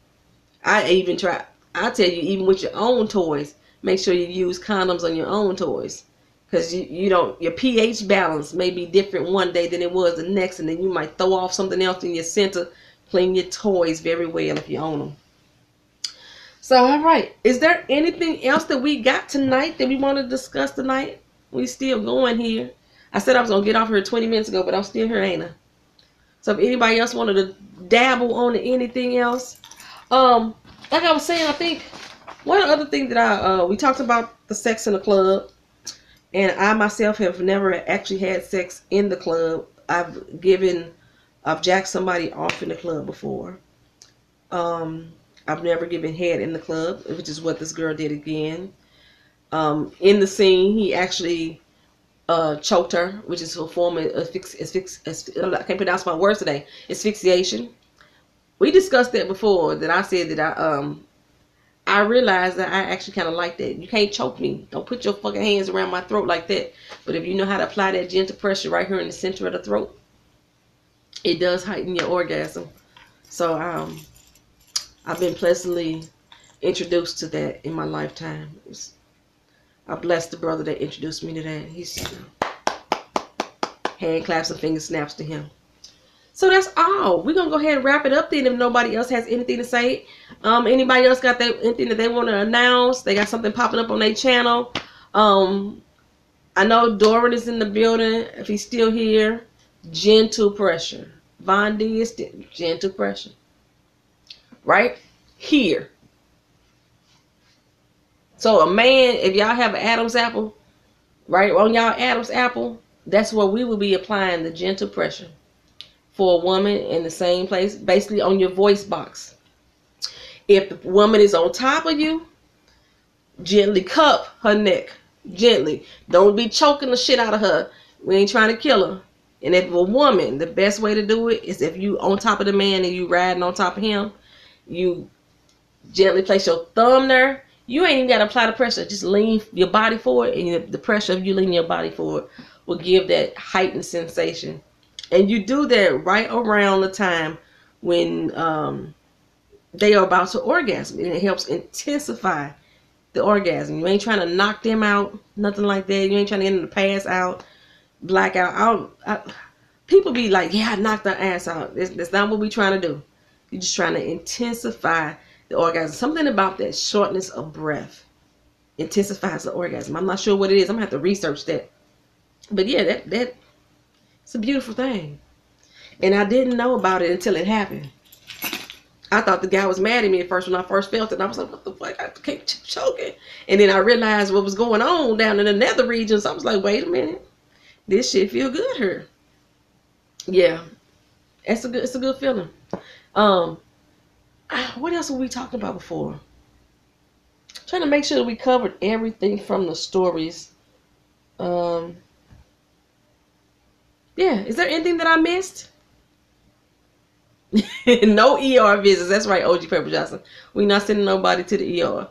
I even try. I tell you, even with your own toys, make sure you use condoms on your own toys, because you don't. Your pH balance may be different one day than it was the next, and then you might throw off something else in your center. Clean your toys very well if you own them. So, all right. Is there anything else that we got tonight that we want to discuss tonight? We still going here. I said I was going to get off here 20 minutes ago, but I'm still here, ain't I? So, if anybody else wanted to dabble on anything else. Like I was saying, I think one other thing that we talked about the sex in the club. And I myself have never actually had sex in the club. I've jacked somebody off in the club before. I've never given head in the club, which is what this girl did again. In the scene, he actually choked her, which is a form of I can't pronounce my words today. Asphyxiation. We discussed that before. That I said that I realized that I actually kind of like that. You can't choke me. Don't put your fucking hands around my throat like that. But if you know how to apply that gentle pressure right here in the center of the throat, it does heighten your orgasm. So I've been pleasantly introduced to that in my lifetime. I bless the brother that introduced me to that. He's hand claps and finger snaps to him. So that's all. We're going to go ahead and wrap it up then if nobody else has anything to say. Anybody else got anything that they want to announce? They got something popping up on their channel. I know Doran is in the building. If he's still here, gentle pressure. Von D is gentle pressure. Right here. So a man, if y'all have an Adam's apple, right on y'all Adam's apple, that's where we will be applying the gentle pressure for a woman in the same place, basically on your voice box. If the woman is on top of you, gently cup her neck. Gently. Don't be choking the shit out of her. We ain't trying to kill her. And if a woman, the best way to do it is if you on top of the man and you riding on top of him, you gently place your thumb there. You ain't even got to apply the pressure. Just lean your body forward, and the pressure of you leaning your body forward will give that heightened sensation. And you do that right around the time when they are about to orgasm. And it helps intensify the orgasm. You ain't trying to knock them out, nothing like that. You ain't trying to get them to pass out, black out. People be like, yeah, I knocked their ass out. That's not what we trying to do. You're just trying to intensify the orgasm. Something about that shortness of breath intensifies the orgasm. I'm not sure what it is. I'm going to have to research that. But yeah, that it's a beautiful thing. And I didn't know about it until it happened. I thought the guy was mad at me at first when I first felt it. And I was like, what the fuck? I kept choking. And then I realized what was going on down in the nether regions. I was like, wait a minute. This shit feel good here. Yeah. It's a good feeling. What else were we talking about before? Trying to make sure that we covered everything from the stories. Yeah, is there anything that I missed? No ER visits. That's right, OG Purple Johnson. We not sending nobody to the ER.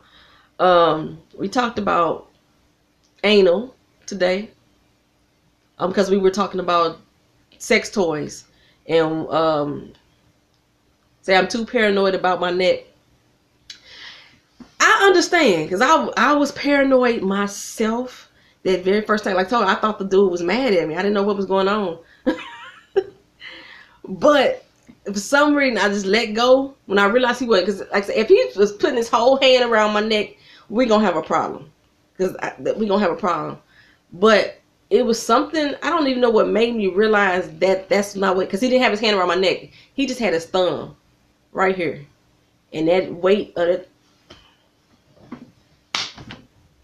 We talked about anal today. Because we were talking about sex toys. And say I'm too paranoid about my neck. I understand, because I was paranoid myself that very first time. Like I told you, I thought the dude was mad at me. I didn't know what was going on. But for some reason, I just let go when I realized he was. Because like I said, if he was putting his whole hand around my neck, we're going to have a problem. Because we're going to have a problem. But it was something, I don't even know what made me realize that that's not what, because he didn't have his hand around my neck. He just had his thumb right here. And that weight of it.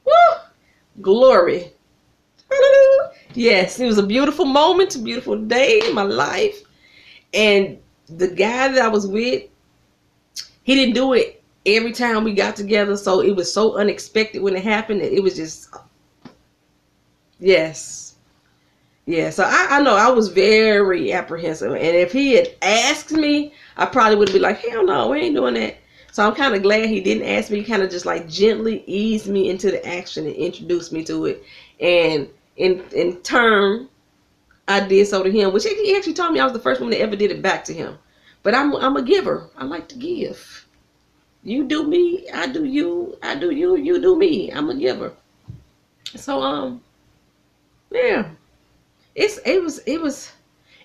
Woo! Glory. Yes, it was a beautiful moment, a beautiful day in my life. And the guy that I was with, he didn't do it every time we got together. So it was so unexpected when it happened that it was just, yes. Yeah, so I know I was very apprehensive. And if he had asked me, I probably would have been like, hell no, we ain't doing that. So I'm kind of glad he didn't ask me. He kind of just like gently eased me into the action and introduced me to it. And in turn, I did so to him, which he actually told me I was the first one that ever did it back to him. But I'm a giver. I like to give. You do me, I do you. I do you, you do me. I'm a giver. So yeah, it was,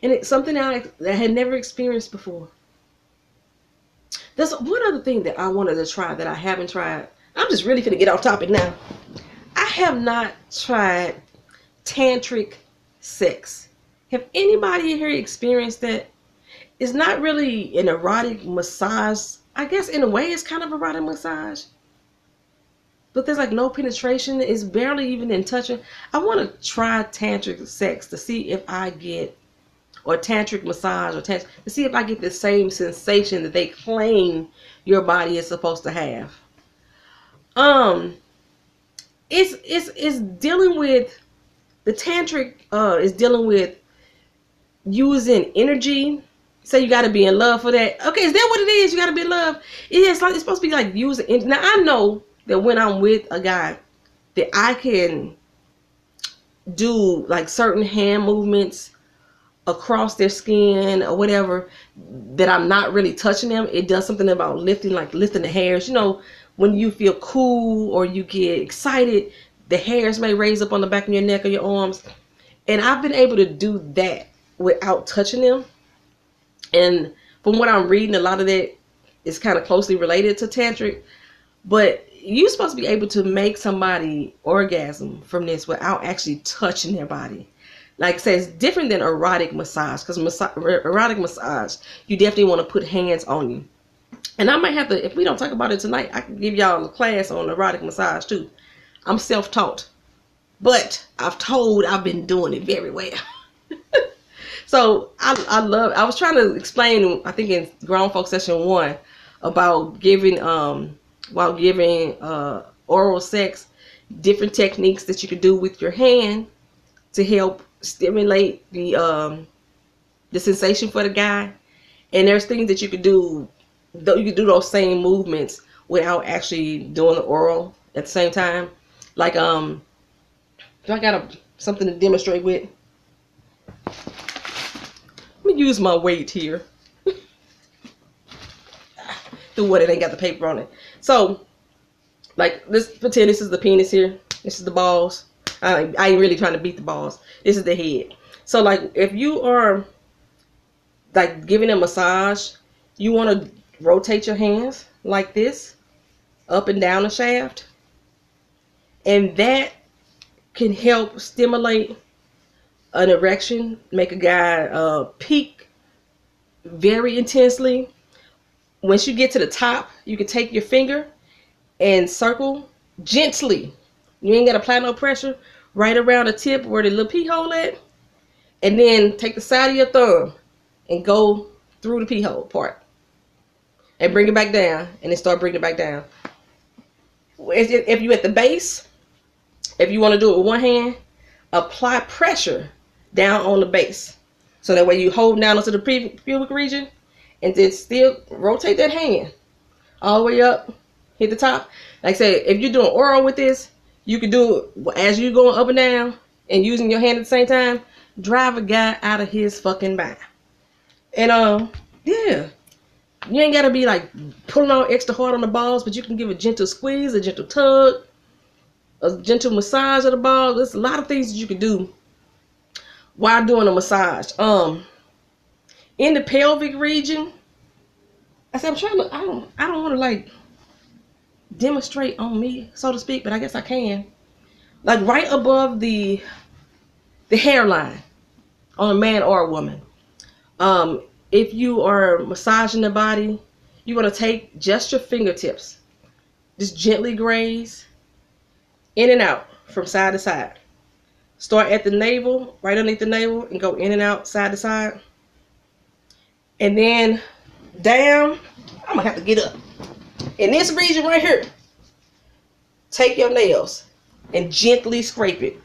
and it's something I had never experienced before. There's one other thing that I wanted to try that I haven't tried. I'm just really gonna get off topic now. I have not tried tantric sex. Have anybody here experienced that? It's not really an erotic massage. I guess in a way it's kind of erotic massage. but there's like no penetration. It's barely even in touching. I want to try tantric sex to see if I get, or tantric massage, or to see if I get the same sensation that they claim your body is supposed to have. It's dealing with, the tantric is dealing with using energy. Say you got to be in love for that. Okay, is that what it is? You got to be in love. It's like, it's supposed to be like using energy. Now I know that when I'm with a guy, that I can do like certain hand movements across their skin or whatever, that I'm not really touching them. It does something about lifting, like lifting the hairs. You know, when you feel cool or you get excited, the hairs may raise up on the back of your neck or your arms. And I've been able to do that without touching them. And from what I'm reading, a lot of that is kind of closely related to tantric. But you're supposed to be able to make somebody orgasm from this without actually touching their body. Like I said, it's different than erotic massage, because erotic massage, you definitely want to put hands on you. And I might have to, if we don't talk about it tonight, I can give y'all a class on erotic massage too. I'm self-taught, but I've been doing it very well. So I was trying to explain, I think in Grown Folk Session 1, about giving, while giving oral sex, different techniques that you can do with your hand to help stimulate the sensation for the guy. And there's things that you could do, though you could do those same movements without actually doing the oral at the same time. Like I got something to demonstrate with. Let me use my weight here. The one that ain't got the paper on it. So, like, let's pretend this is the penis here. This is the balls. I ain't really trying to beat the balls. This is the head. So, like, if you are, like, giving a massage, you want to rotate your hands like this, up and down the shaft. And that can help stimulate an erection, make a guy peak very intensely. Once you get to the top, you can take your finger and circle gently. You ain't got to apply no pressure. Right around the tip where the little pee hole at. And then take the side of your thumb and go through the pee hole part. And bring it back down. And then start bringing it back down. If you're at the base, if you want to do it with one hand, apply pressure down on the base. So that way you hold down onto the pubic region. And then still rotate that hand all the way up, hit the top. Like I said, if you're doing oral with this, you can do it as you're going up and down and using your hand at the same time. Drive a guy out of his fucking mind. And yeah, you ain't gotta be like pulling on extra hard on the balls, but you can give a gentle squeeze, a gentle tug, a gentle massage of the balls. There's a lot of things that you can do while doing a massage. In the pelvic region, I said, I'm trying to, I don't want to like demonstrate on me, so to speak, but I guess I can. Like right above the hairline on a man or a woman. If you are massaging the body, you want to take just your fingertips, just gently graze in and out from side to side. Start at the navel, right underneath the navel, and go in and out, side to side. And then down, I'm gonna have to get up. In this region right here, take your nails and gently scrape it.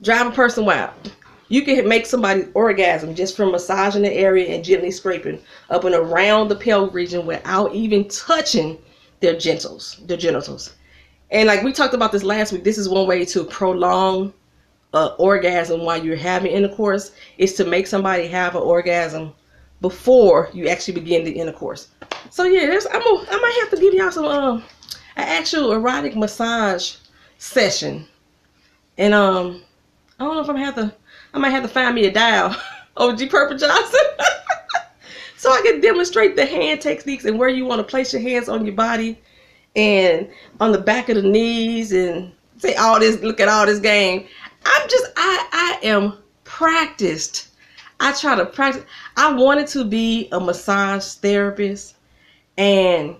Drive a person wild. You can make somebody orgasm just from massaging the area and gently scraping up and around the pelvic region without even touching their genitals. And like we talked about this last week, this is one way to prolong orgasm while you're having intercourse, is to make somebody have an orgasm before you actually begin the intercourse. So yeah, I might have to give y'all some an actual erotic massage session. And I don't know if I might have to find me a dial, OG Purple Johnson, so I can demonstrate the hand techniques and where you want to place your hands on your body and on the back of the knees and say all this, look at all this game. I am practiced. I try to practice. I wanted to be a massage therapist, and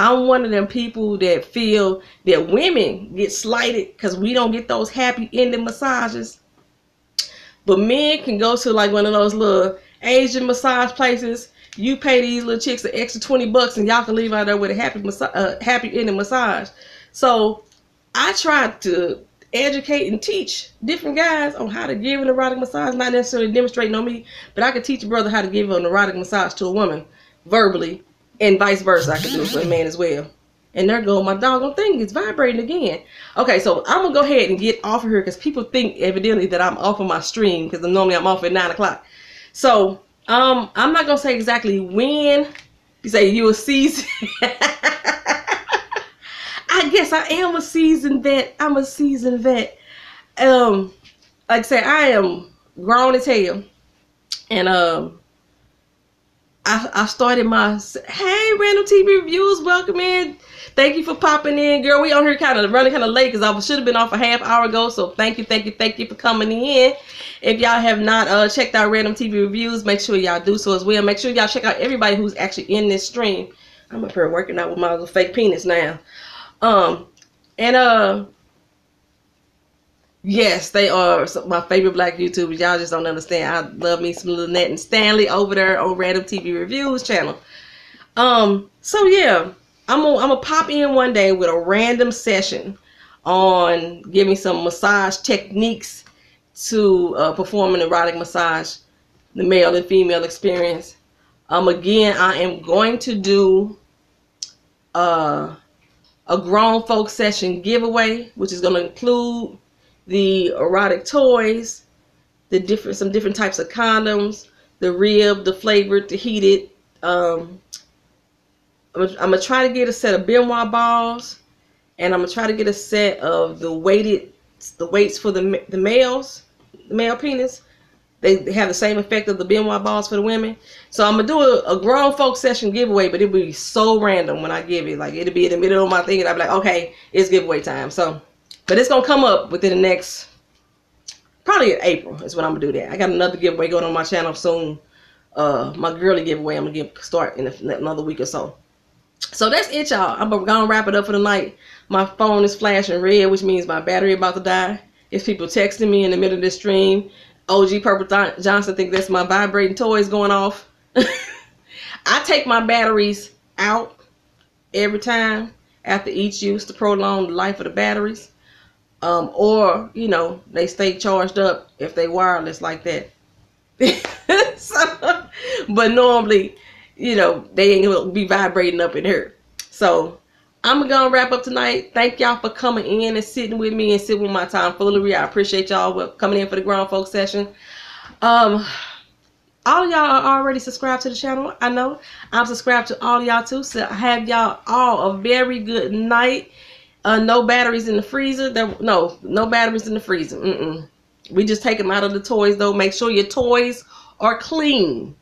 I'm one of them people that feel that women get slighted because we don't get those happy ending massages. But men can go to like one of those little Asian massage places. You pay these little chicks an extra $20 and y'all can leave out there with a happy ending massage. So I tried to educate and teach different guys on how to give an erotic massage, not necessarily demonstrating on me, but I could teach a brother how to give an erotic massage to a woman verbally, and vice versa. I could do it for a man as well. And there go my doggone thing, it's vibrating again. Okay, so I'm gonna go ahead and get off of here because people think evidently that I'm off of my stream because normally I'm off at 9 o'clock. So I'm not gonna say exactly when. You say you a season. I guess I am a seasoned vet. I'm a seasoned vet. Like I say, I am grown as hell. And I started my, hey, Random TV Reviews, welcome in. Thank you for popping in, girl. We on here kind of running kind of late because I should have been off a half hour ago. So thank you for coming in. If y'all have not checked out Random TV Reviews, make sure y'all do so as well. Make sure y'all check out everybody who's actually in this stream. I'm up here working out with my little fake penis now. Yes, they are my favorite black YouTubers. Y'all just don't understand. I love me some Lynette and Stanley over there on Random TV Reviews channel. So yeah, I'm gonna pop in one day with a random session on giving some massage techniques to perform an erotic massage, the male and female experience. Again, I am going to do a grown folk session giveaway, which is going to include the erotic toys, some different types of condoms, the rib, the flavored, the heated. I'm gonna try to get a set of benoit balls, and I'm gonna try to get a set of the weights for the male penis. They have the same effect of the benoit balls for the women. So I'm gonna do a grown folk session giveaway, but it'll be so random when I give it. Like, it'll be in the middle of my thing, and I'll be like, okay, it's giveaway time. So, but it's gonna come up within the next, probably in April is when I'm gonna do that. I got another giveaway going on my channel soon. My girly giveaway I'm gonna start in another week or so. So that's it, y'all. I'm gonna wrap it up for the night. My phone is flashing red, which means my battery about to die. It's people texting me in the middle of this stream. OG Purple Johnson think that's my vibrating toys going off. I take my batteries out every time after each use to prolong the life of the batteries. Or, you know, they stay charged up if they wireless like that. So, but normally, you know, they ain't gonna be vibrating up in here. So I'm gonna wrap up tonight. Thank y'all for coming in and sitting with me and sitting with my tomfoolery. I appreciate y'all coming in for the grown folk session. All y'all are already subscribed to the channel. I know I'm subscribed to all y'all too. So I have y'all all a very good night. No batteries in the freezer. No batteries in the freezer. We just take them out of the toys though. Make sure your toys are clean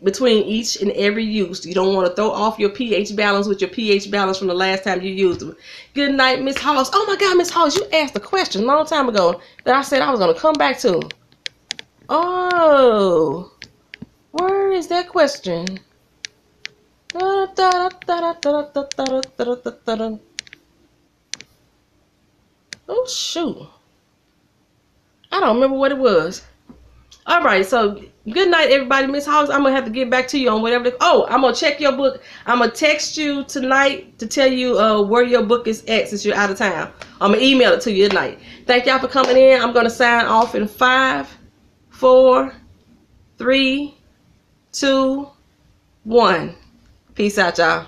between each and every use. You don't want to throw off your pH balance with your pH balance from the last time you used them. Good night, Miss Halls. Oh my God, Miss Halls, you asked a question a long time ago that I said I was going to come back to. Oh, where is that question? Oh shoot, I don't remember what it was. All right, so good night, everybody. Miss House, I'm gonna have to get back to you on whatever. Oh, I'm gonna check your book. I'm gonna text you tonight to tell you where your book is at since you're out of town. I'm gonna email it to you tonight. Thank y'all for coming in. I'm gonna sign off in 5, 4, 3, 2, 1. Peace out, y'all.